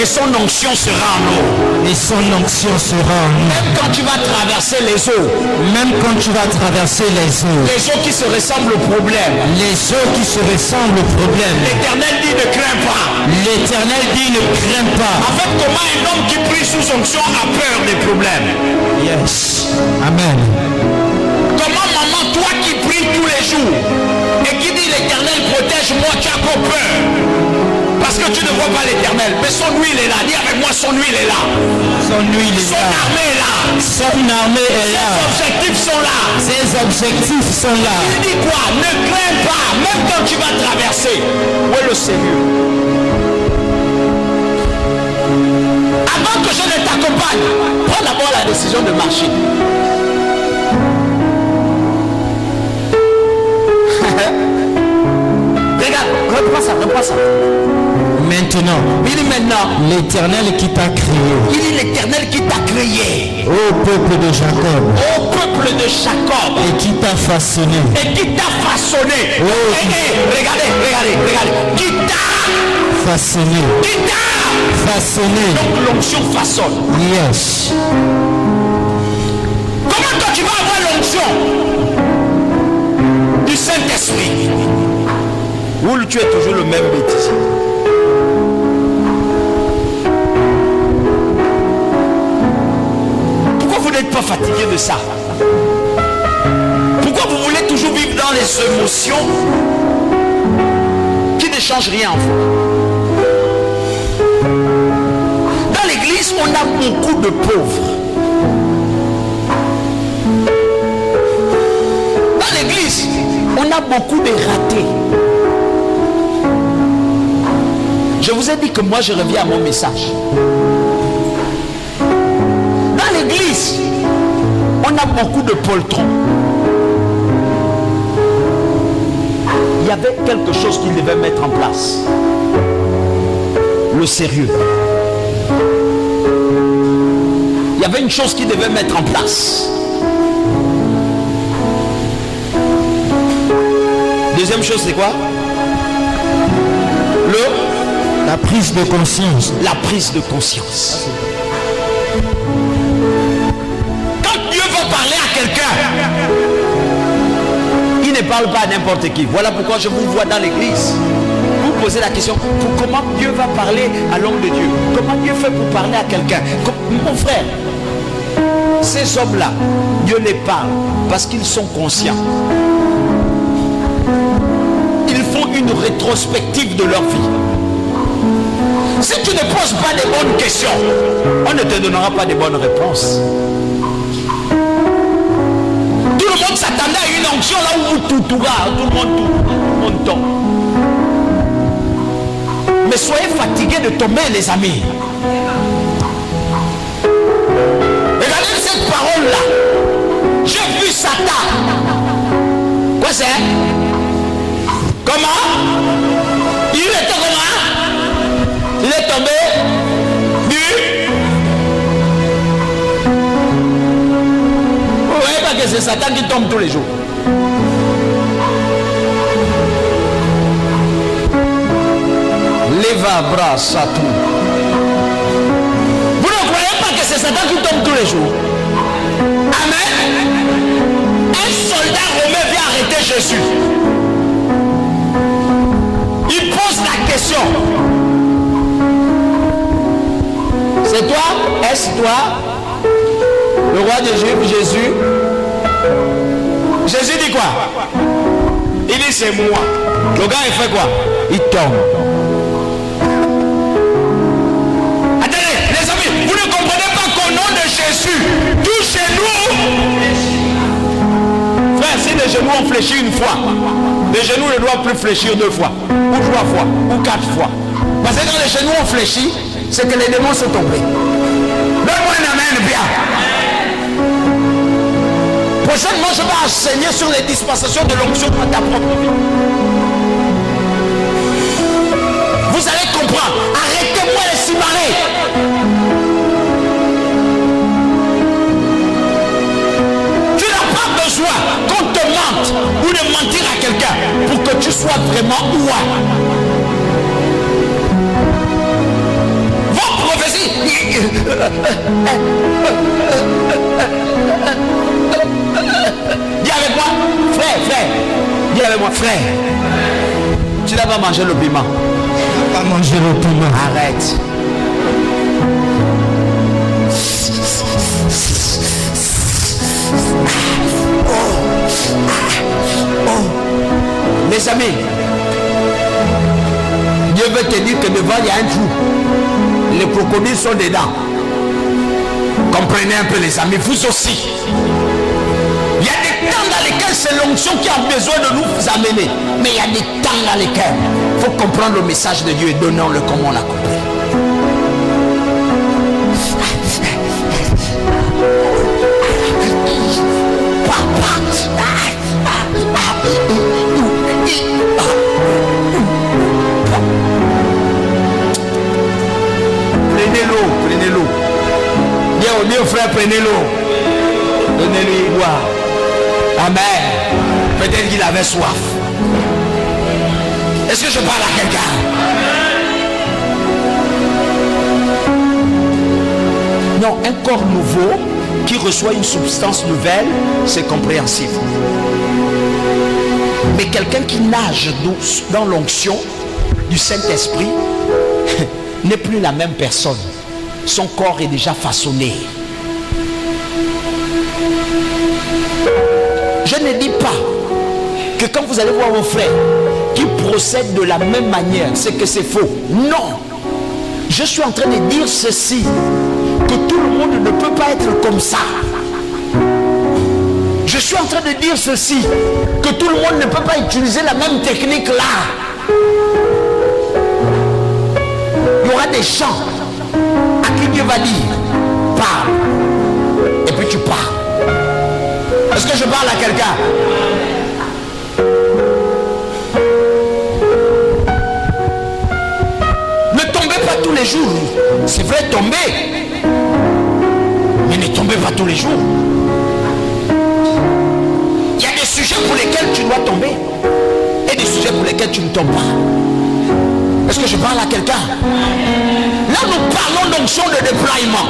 Et son onction sera en nous. Et son onction sera en nous. Même quand tu vas traverser les eaux. Même quand tu vas traverser les eaux. Les eaux qui se ressemblent au problème. Les eaux qui se ressemblent au problème. L'Éternel dit ne crains pas. L'Éternel dit ne crains pas. En fait, comment un homme qui prie sous onction a peur des problèmes? Yes. Amen. Comment maman, toi qui pries tous les jours et qui dit l'Éternel protège-moi, tu as encore peur? Parce que tu ne vois pas l'Éternel. Mais son huile est là. Dis avec moi, son huile est là. Son huile est là. Son armée est là. Son armée est là. Ses objectifs sont là. Ses objectifs sont là. Il dit quoi? Ne crains pas. Même quand tu vas traverser. Où est le Seigneur? Avant que je ne t'accompagne, prends d'abord la décision de marcher. Regarde, reprends ça. Maintenant, il dit maintenant, l'Éternel qui t'a créé. Il dit l'Éternel qui t'a créé. Ô peuple de Jacob. Ô peuple de Jacob. Et qui t'a façonné. Et qui t'a façonné. Oh. Regardez. Qui t'a façonné. Qui t'a façonné. Donc l'onction façonne. Yes. Comment toi tu vas avoir l'onction du Saint-Esprit? Ou tu es toujours le même bêtisier? Pourquoi vous n'êtes pas fatigué de ça? Pourquoi vous voulez toujours vivre dans les émotions qui ne change rien en vous. Dans l'église, on a beaucoup de pauvres. Dans l'église, on a beaucoup de ratés. Je vous ai dit que moi je reviens à mon message. Dans l'église, on a beaucoup de poltrons. Il y avait quelque chose qu'il devait mettre en place. Le sérieux. Il y avait une chose qu'il devait mettre en place. Deuxième chose, c'est quoi? La prise de conscience. La prise de conscience. Quand Dieu va parler à quelqu'un, il ne parle pas à n'importe qui. Voilà pourquoi je vous vois dans l'église. Vous posez la question, comment Dieu va parler à l'homme de Dieu? Comment Dieu fait pour parler à quelqu'un? Mon frère, ces hommes-là, Dieu les parle parce qu'ils sont conscients. Ils font une rétrospective de leur vie. Si tu ne poses pas de bonnes questions, on ne te donnera pas de bonnes réponses. Tout le monde s'attendait à une onction là où tout le monde tombe. Mais soyez fatigués de tomber, les amis. Regardez cette parole-là. J'ai vu Satan. Quoi c'est? Comment? Il était comment? Il est tombé nu. Vous ne voyez pas que c'est Satan qui tombe tous les jours. Leva bras Satan. Vous ne croyez pas que c'est Satan qui tombe tous les jours? Amen. Un soldat romain vient arrêter Jésus. Il pose la question. C'est toi? Est-ce toi? Le roi de Jésus? Jésus dit quoi? Il dit c'est moi. Le gars il fait quoi? Il tombe. Attendez, les amis, vous ne comprenez pas qu'au nom de Jésus, tous chez nous, frère, si les genoux ont fléchi une fois, les genoux ne doivent plus fléchir 2 fois, ou 3 fois, ou 4 fois. Parce que quand les genoux ont fléchi, c'est que les démons sont tombés. Donne-moi un amen bien. Prochainement, je vais enseigner sur les dispensations de l'onction dans ta propre vie. Vous allez comprendre. Arrêtez-moi les cimarrer. Tu n'as pas besoin qu'on te mente ou de mentir à quelqu'un pour que tu sois vraiment ouah. Vos prophéties. Dis avec moi, frère. Dis avec moi, frère. Tu n'as pas mangé le piment. Pas manger le piment. Arrête. Mes amis, Dieu veut te dire que devant il y a un trou. Les crocodiles sont dedans. Comprenez un peu les amis, vous aussi. Il y a des temps dans lesquels c'est l'onction qui a besoin de nous amener. Mais il y a des temps dans lesquels il faut comprendre le message de Dieu et donnons-le comme on l'a compris. Prenez l'eau. Dis au frère, prenez l'eau. Donnez-lui boire. Amen. Peut-être qu'il avait soif. Est-ce que je parle à quelqu'un? Non, un corps nouveau qui reçoit une substance nouvelle, c'est compréhensible. Mais quelqu'un qui nage dans l'onction du Saint-Esprit n'est plus la même personne. Son corps est déjà façonné. Je ne dis pas que quand vous allez voir vos frères, qui procèdent de la même manière, c'est que c'est faux. Non. Je suis en train de dire ceci, que tout le monde ne peut pas être comme ça. Je suis en train de dire ceci, que tout le monde ne peut pas utiliser la même technique là. Il y aura des gens à qui Dieu va dire, parle, et puis tu parles. Est-ce que je parle à quelqu'un? Ne tombez pas tous les jours. C'est vrai, tombez. Mais ne tombez pas tous les jours. Il y a des sujets pour lesquels tu dois tomber et des sujets pour lesquels tu ne tombes pas. Est-ce que je parle à quelqu'un? Là, nous parlons d'onction de déploiement.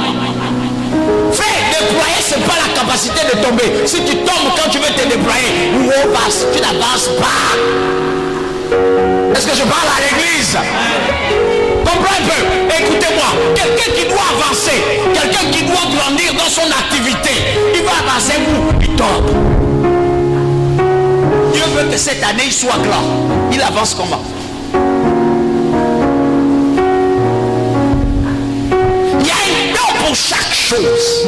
Fais déployer, ce n'est pas la capacité de tomber. Si tu tombes quand tu veux te déployer, tu n'avances pas. Est-ce que je parle à l'église? Comprends un peu. Écoutez-moi. Quelqu'un qui doit avancer, quelqu'un qui doit grandir dans son activité, il va avancer où? Il tombe. Dieu veut que cette année il soit grand. Il avance comment? Il y a un temps pour chaque chose.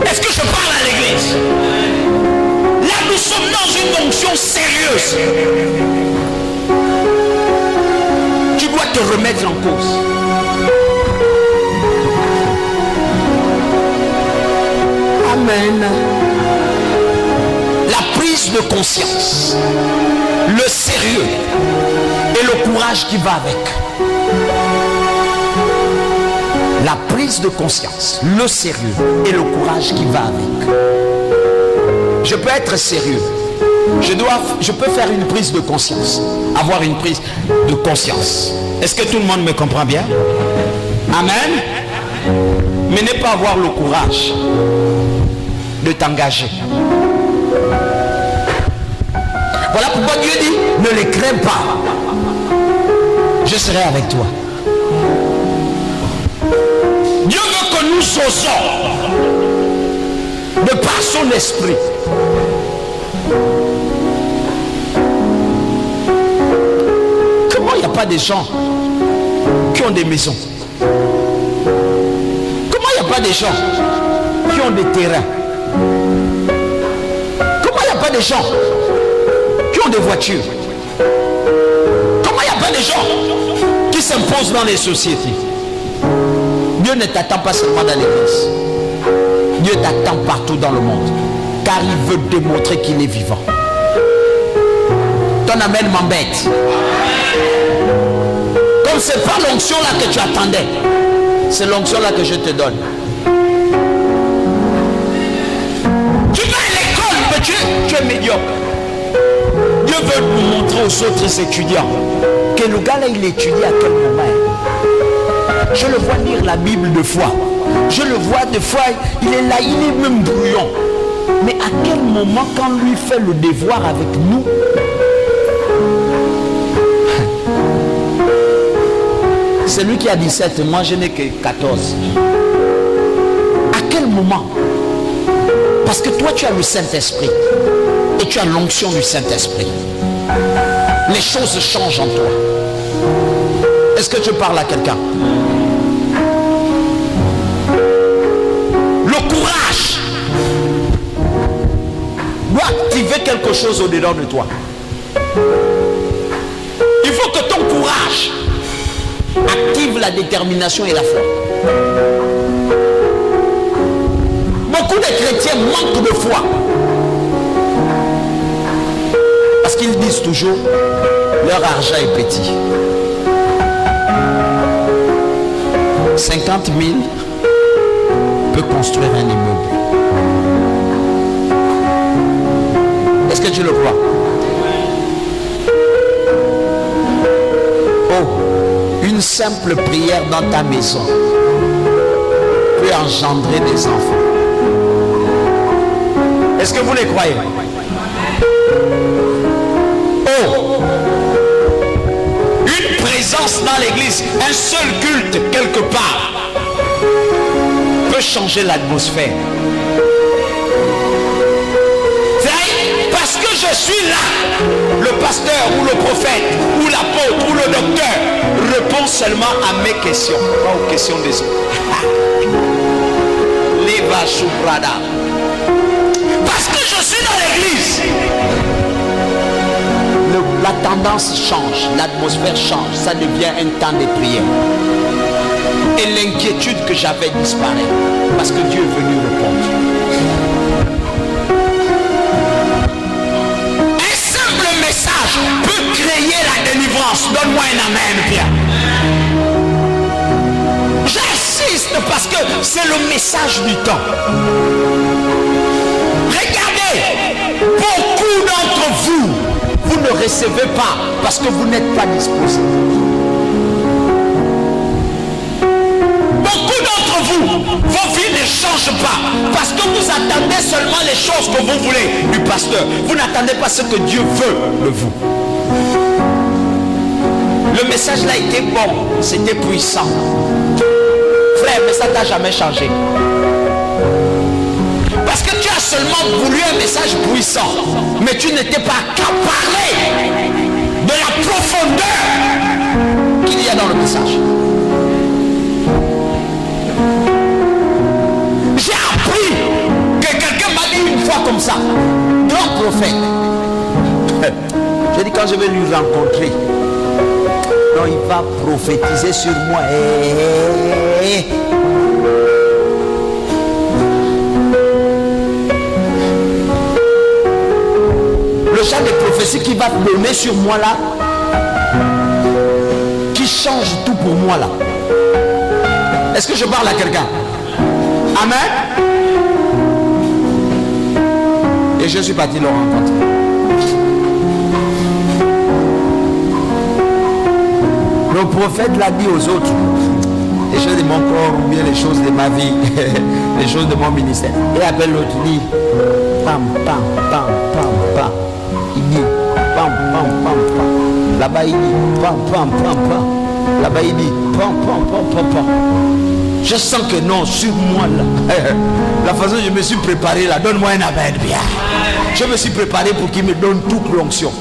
Est-ce que je parle à l'église? Là, nous sommes dans une onction sérieuse. Tu dois te remettre en cause. Amen. La prise de conscience, le sérieux et le courage qui va avec. La prise de conscience, le sérieux et le courage qui va avec. Je peux être sérieux. Je peux faire une prise de conscience. Avoir une prise de conscience. Est-ce que tout le monde me comprend bien? Amen. Mais ne pas avoir le courage de t'engager. Voilà pourquoi Dieu dit, ne les crains pas. Je serai avec toi. Dieu veut que nous osons de par son esprit. Comment il n'y a pas des gens qui ont des maisons? Comment il n'y a pas des gens qui ont des terrains? Comment il n'y a pas des gens qui ont des voitures? Comment il n'y a pas des gens qui s'imposent dans les sociétés? Dieu ne t'attend pas seulement dans l'église. Dieu t'attend partout dans le monde. Car il veut démontrer qu'il est vivant. Ton amen m'embête. Comme ce n'est pas l'onction là que tu attendais, c'est l'onction là que je te donne. Tu vas à l'école, mais tu es médiocre. Dieu veut nous montrer aux autres étudiants que le gars là il étudie à quel moment. Je le vois lire la Bible deux fois. Je le vois des fois, il est là, il est même brouillon. Mais à quel moment quand lui fait le devoir avec nous, c'est lui qui a 17, moi je n'ai que 14. À quel moment? Parce que toi tu as le Saint-Esprit et tu as l'onction du Saint-Esprit. Les choses changent en toi. Est-ce que tu parles à quelqu'un? Le courage doit activer quelque chose au-dedans de toi. Il faut que ton courage active la détermination et la foi. Beaucoup de chrétiens manquent de foi. Parce qu'ils disent toujours, leur argent est petit. 50 000 peut construire un immeuble. Est-ce que tu le crois? Oh, une simple prière dans ta maison peut engendrer des enfants. Est-ce que vous les croyez? Oh, une présence dans l'église, un seul culte quelque part peut changer l'atmosphère. Parce que je je suis là, le pasteur ou le prophète ou l'apôtre ou le docteur répond seulement à mes questions, pas aux questions des autres. Parce que je suis dans l'église, la tendance change, l'atmosphère change, ça devient un temps de prière. Et l'inquiétude que j'avais disparaît parce que Dieu est venu répondre. Un simple message peut créer la délivrance. Donne-moi un amen, Pierre. J'insiste parce que c'est le message du temps. Regardez, beaucoup d'entre vous, vous ne recevez pas parce que vous n'êtes pas disposés. Beaucoup d'entre vous, vos vies ne changent pas parce que vous attendez seulement les choses que vous voulez du pasteur. Vous n'attendez pas ce que Dieu veut de vous. Le message là était bon, c'était puissant. Frère, mais ça t'a jamais changé. Parce que tu as seulement voulu un message puissant, mais tu n'étais pas accaparé de la profondeur qu'il y a dans le message. J'ai appris que quelqu'un m'a dit une fois comme ça, grand prophète. J'ai dit quand je vais lui rencontrer, non, il va prophétiser sur moi. Le genre de prophétie qui va donner sur moi là, qui change tout pour moi là. Est-ce que je parle à quelqu'un? Amen. Et je suis parti le rencontrer. Le prophète l'a dit aux autres, les choses de mon corps ou bien les choses de ma vie, les choses de mon ministère. Et appelle l'autre, il dit pam pam pam pam pam. Il dit pam pam pam pam. Là-bas il dit pam pam pam pam. Là-bas il dit pam pam pam pam pam. Je sens que non, sur moi là, la façon dont je me suis préparé là, donne-moi un amen bien. Je me suis préparé pour qu'il me donne toute l'onction.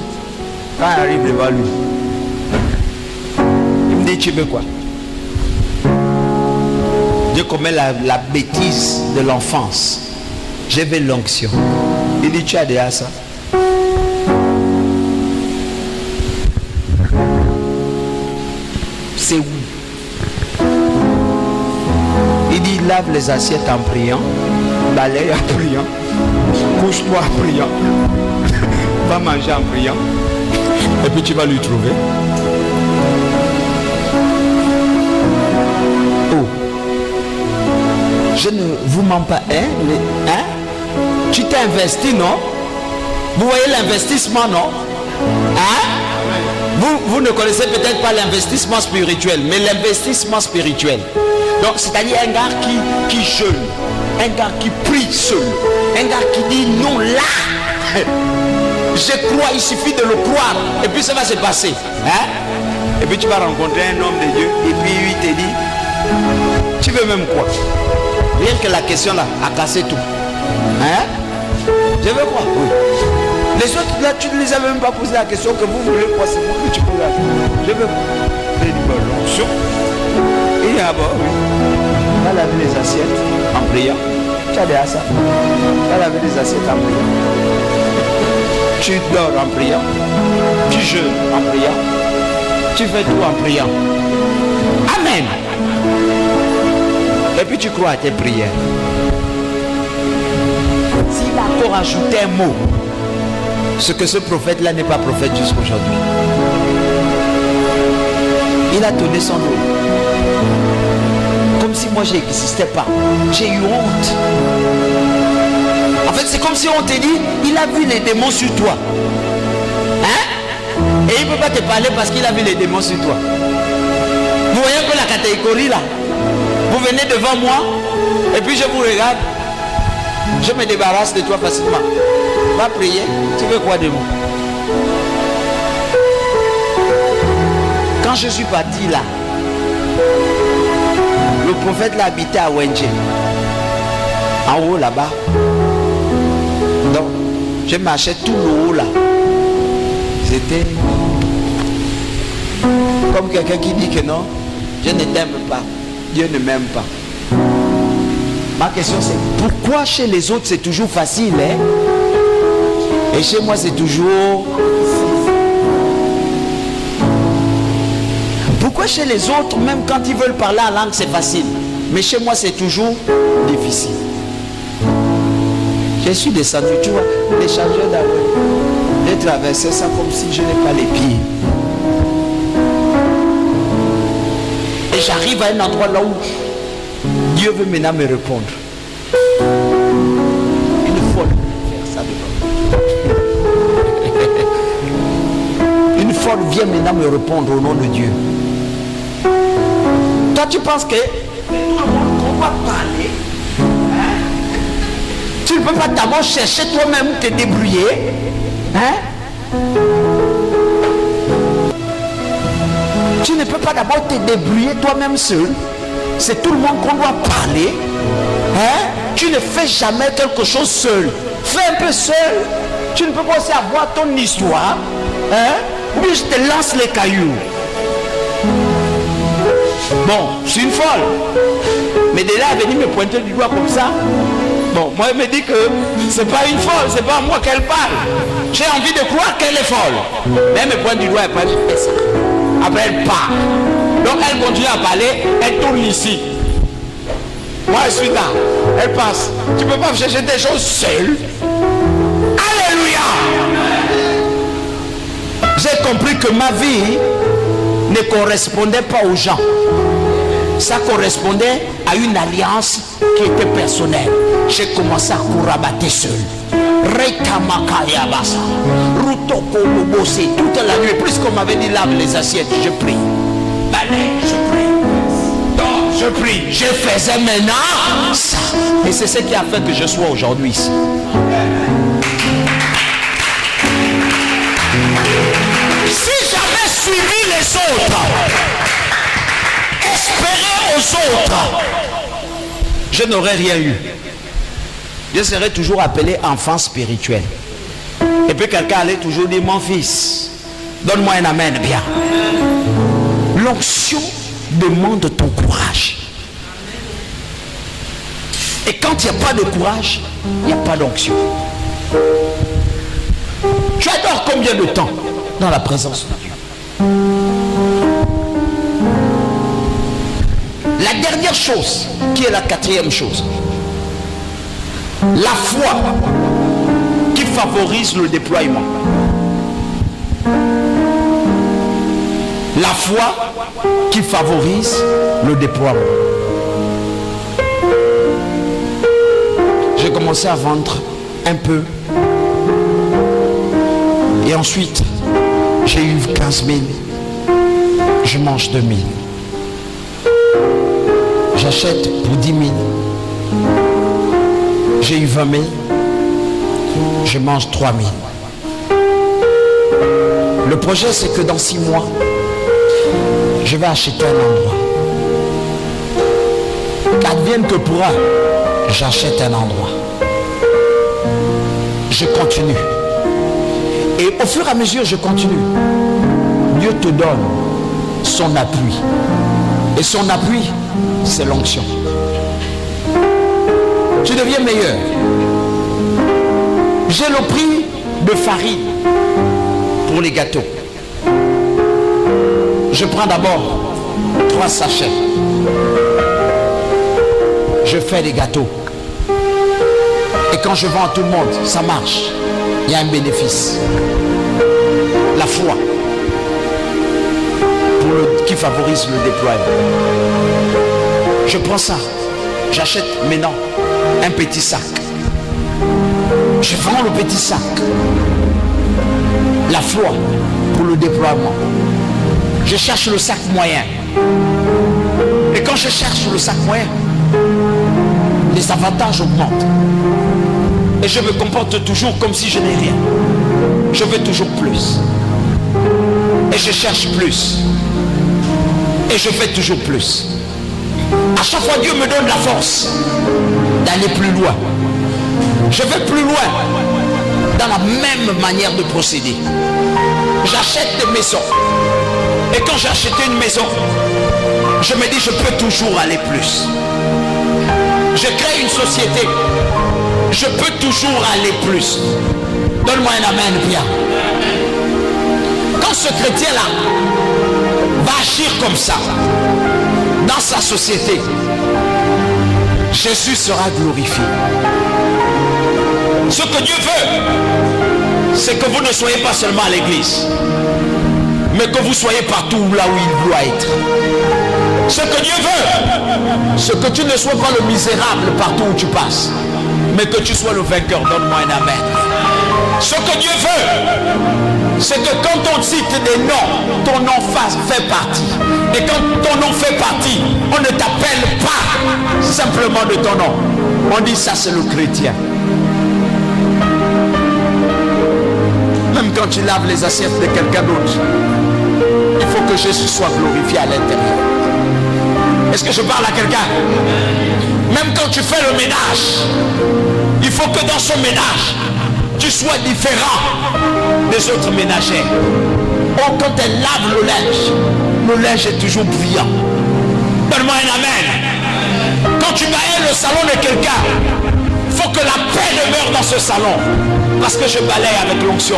Quand il arrive devant lui, il me dit tu veux quoi? Dieu commet la bêtise de l'enfance. Je veux l'onction. Il dit tu as déjà ça? C'est où? Il dit lave les assiettes en priant, balaye en priant, couche-toi en priant, va manger en priant, et puis tu vas lui trouver. Oh, je ne vous mens pas, hein? Tu t'es investi, non? Vous voyez l'investissement, non? Hein? Vous ne connaissez peut-être pas l'investissement spirituel, mais l'investissement spirituel. Donc, c'est-à-dire un gars qui jeûne, un gars qui prie seul, un gars qui dit non là. Je crois, il suffit de le croire, et puis ça va se passer. Hein? Et puis tu vas rencontrer un homme de Dieu, et puis il te dit, tu veux même quoi? Rien que la question là a cassé tout. Hein? Je veux quoi? Oui. Les autres là, tu ne les as même pas posé la question que vous voulez quoi, c'est vous que tu poses la question. Je veux quoi? Il dit, bon, l'onction. Il dit, ah bon, oui. Va laver les assiettes en priant. Tu as déjà ça. Va laver les assiettes en priant. Tu dors en priant. Tu jeûnes en priant. Tu fais tout en priant. Amen. Et puis tu crois à tes prières. S'il a encore ajouté un mot, ce que ce prophète-là n'est pas prophète jusqu'aujourd'hui. Il a donné son nom. Comme si moi je n'existais pas. J'ai eu honte. En fait, c'est comme si on te dit, il a vu les démons sur toi. Hein? Et il ne peut pas te parler parce qu'il a vu les démons sur toi. Vous voyez un peu la catégorie là? Vous venez devant moi, et puis je vous regarde. Je me débarrasse de toi facilement. Va prier. Tu veux quoi de moi? Quand je suis parti là, le prophète l'a habité à Wenje. En haut là-bas. Donc, Je marchais tout le haut là. C'était comme quelqu'un qui dit que non, je ne t'aime pas. Dieu ne m'aime pas. Ma question c'est, pourquoi chez les autres c'est toujours facile, hein? Et chez moi c'est toujours... Pourquoi chez les autres, même quand ils veulent parler la langue, c'est facile, mais chez moi c'est toujours difficile? Je suis descendu, tu vois, les chargeurs d'aveugle. J'ai traversé ça comme si je n'ai pas les pieds. Et j'arrive à un endroit là où Dieu veut maintenant me répondre. Une folle faire ça devant. Une folle vient maintenant me répondre au nom de Dieu. Toi tu penses que tout le monde qu'on va parler, hein? Tu ne peux pas d'abord chercher toi-même te débrouiller, hein? Tu ne peux pas d'abord te débrouiller toi-même seul. C'est tout le monde qu'on doit parler, hein? Tu ne fais jamais quelque chose seul. Fais un peu seul. Tu ne peux pas aussi avoir ton histoire, hein? Ou bien je te lance les cailloux. Bon, je suis une folle. Mais de là à venir me pointer du doigt comme ça, bon, moi elle me dit que c'est pas une folle, c'est pas à moi qu'elle parle. J'ai envie de croire qu'elle est folle. Mais elle me pointe du doigt et elle fait ça. Après elle part. Donc elle continue à parler, elle tourne ici. Moi je suis là. Elle passe. Tu peux pas chercher des choses seule. Alléluia. J'ai compris que ma vie ne correspondait pas aux gens. Ça correspondait à une alliance qui était personnelle. J'ai commencé à courabater seul. Toute la nuit, plus qu'on m'avait dit lave les assiettes, je prie. Balai, je prie. Donc je prie. Je faisais maintenant ça. Et c'est ce qui a fait que je sois aujourd'hui ici. Si j'avais suivi les autres, espérer aux autres, je n'aurais rien eu. Je serais toujours appelé enfant spirituel. Et puis quelqu'un allait toujours dire, mon fils, donne-moi un amen bien. L'onction demande ton courage. Et quand il n'y a pas de courage, il n'y a pas d'onction. Tu adores combien de temps dans la présence de Dieu? La dernière chose, qui est la quatrième chose, la foi qui favorise le déploiement. La foi qui favorise le déploiement. J'ai commencé à vendre un peu. Et ensuite, j'ai eu 15 000. Je mange 2 000. J'achète pour 10 000. J'ai eu 20 000. Je mange 3 000. Le projet, c'est que dans 6 mois, je vais acheter un endroit. Qu'advienne que pourra, j'achète un endroit. Je continue. Et au fur et à mesure, je continue. Dieu te donne son appui. Et son appui, c'est l'onction. Tu deviens meilleur. J'ai le prix de farine pour les gâteaux. Je prends d'abord 3 sachets. Je fais des gâteaux. Et quand je vends à tout le monde, ça marche. Il y a un bénéfice. La foi qui favorise le déploiement. Je prends ça. J'achète maintenant un petit sac. Je vends le petit sac. La foi pour le déploiement. Je cherche le sac moyen. Et quand je cherche le sac moyen, les avantages augmentent. Et je me comporte toujours comme si je n'ai rien. Je veux toujours plus. Et je cherche plus. Et je fais toujours plus. À chaque fois, Dieu me donne la force d'aller plus loin. Je vais plus loin. dans la même manière de procéder. J'achète des maisons. Et quand j'ai acheté une maison, je me dis je peux toujours aller plus. Je crée une société. Je peux toujours aller plus. Donne-moi un amen bien. Quand ce chrétien-là va agir comme ça dans sa société, Jésus sera glorifié. Ce que Dieu veut, c'est que vous ne soyez pas seulement à l'église, mais que vous soyez partout là où il doit être. Ce que Dieu veut, c'est que tu ne sois pas le misérable partout où tu passes, mais que tu sois le vainqueur. Donne-moi un amen. Ce que Dieu veut, c'est que quand on cite des noms, ton nom fait partie. Et quand ton nom fait partie, on ne t'appelle pas simplement de ton nom. On dit ça c'est le chrétien. Même quand tu laves les assiettes de quelqu'un d'autre, il faut que Jésus soit glorifié à l'intérieur. Est-ce que je parle à quelqu'un? Même quand tu fais le ménage, il faut que dans ce ménage, tu sois différent des autres ménagères. Oh, quand elle lave le linge est toujours brillant. Donne-moi un amen. Quand tu balayes le salon de quelqu'un, il faut que la paix demeure dans ce salon. Parce que je balaye avec l'onction.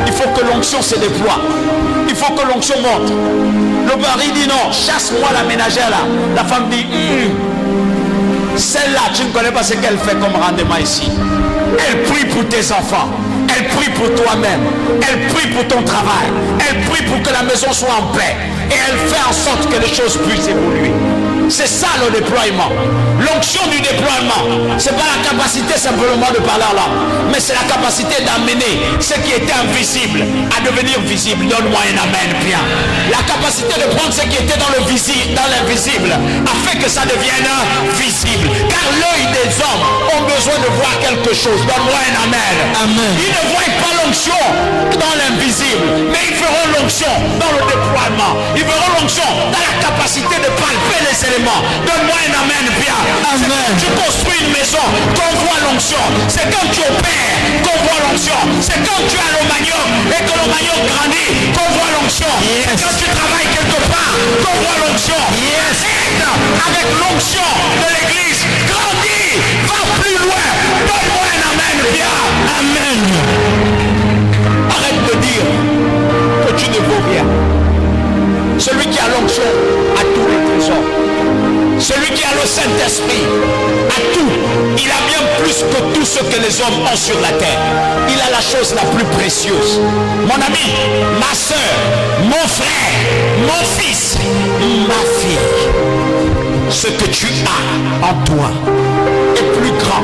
Il faut que l'onction se déploie. Il faut que l'onction monte. Le mari dit non, chasse-moi la ménagère là. La femme dit celle-là, tu ne connais pas ce qu'elle fait comme rendement ici. Elle prie pour tes enfants. Elle prie pour toi-même. Elle prie pour ton travail. Elle prie pour que la maison soit en paix. Et elle fait en sorte que les choses puissent évoluer. C'est ça le déploiement. L'onction du déploiement, ce n'est pas la capacité simplement de parler en langue, mais c'est la capacité d'amener ce qui était invisible à devenir visible. Donne-moi un amen bien. La capacité de prendre ce qui était dans l'invisible afin que ça devienne visible. Car l'œil des hommes ont besoin de voir quelque chose. Donne-moi un amen. Amen. Ils ne voient pas l'onction dans l'invisible, mais ils feront l'onction dans le déploiement. Ils verront l'onction dans la capacité de palper les éléments. Donne-moi un amen bien. Amen. Tu construis une maison, qu'on voit l'onction. C'est quand tu opères qu'on voit l'onction. C'est quand tu as le manioc et que le manioc grandit qu'on voit l'onction. Yes. Quand tu travailles quelque part qu'on voit l'onction. Yes. Avec l'onction de l'église, grandis, va plus loin. Donne-moi un amen bien. Amen. Arrête de dire que tu ne vaux rien. Celui qui a l'onction a tous les trésors. Celui qui a le Saint-Esprit a tout. Il a bien plus que tout ce que les hommes ont sur la terre. Il a la chose la plus précieuse. Mon ami, ma soeur, mon frère, mon fils, ma fille, ce que tu as en toi est plus grand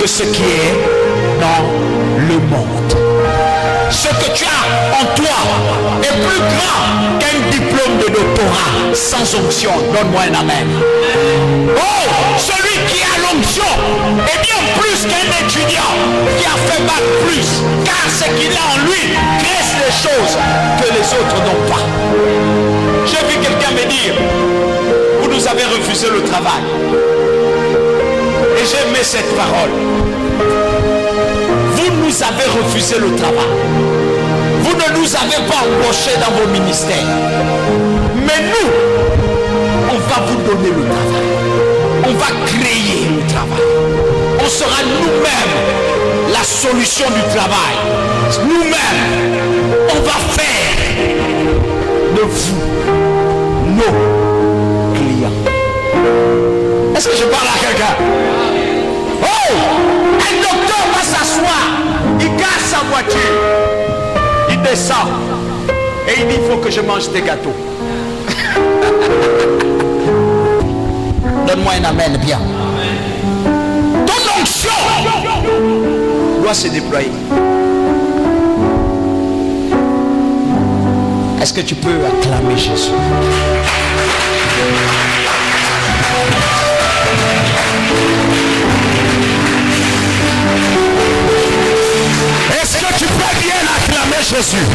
que ce qui est dans le monde. Ce que tu as en toi est plus grand qu'un diplôme de doctorat sans onction. Donne-moi un amen. Oh, celui qui a l'onction est bien plus qu'un étudiant qui a fait bac plus, car ce qu'il a en lui crée les choses que les autres n'ont pas. J'ai vu quelqu'un me dire, vous nous avez refusé le travail. Et j'ai aimé cette parole. Vous nous avez refusé le travail. Vous ne nous avez pas embauchés dans vos ministères. Mais nous, on va vous donner le travail. On va créer le travail. On sera nous-mêmes la solution du travail. Nous-mêmes, on va faire de vous nos clients. Est-ce que je parle à quelqu'un? Oh! Un docteur va s'asseoir, il casse sa voiture, il descend et il dit il faut que je mange des gâteaux. Donne-moi un amen bien. Ton onction doit se déployer. Est-ce que tu peux acclamer Jésus? Est-ce que tu peux bien acclamer Jésus?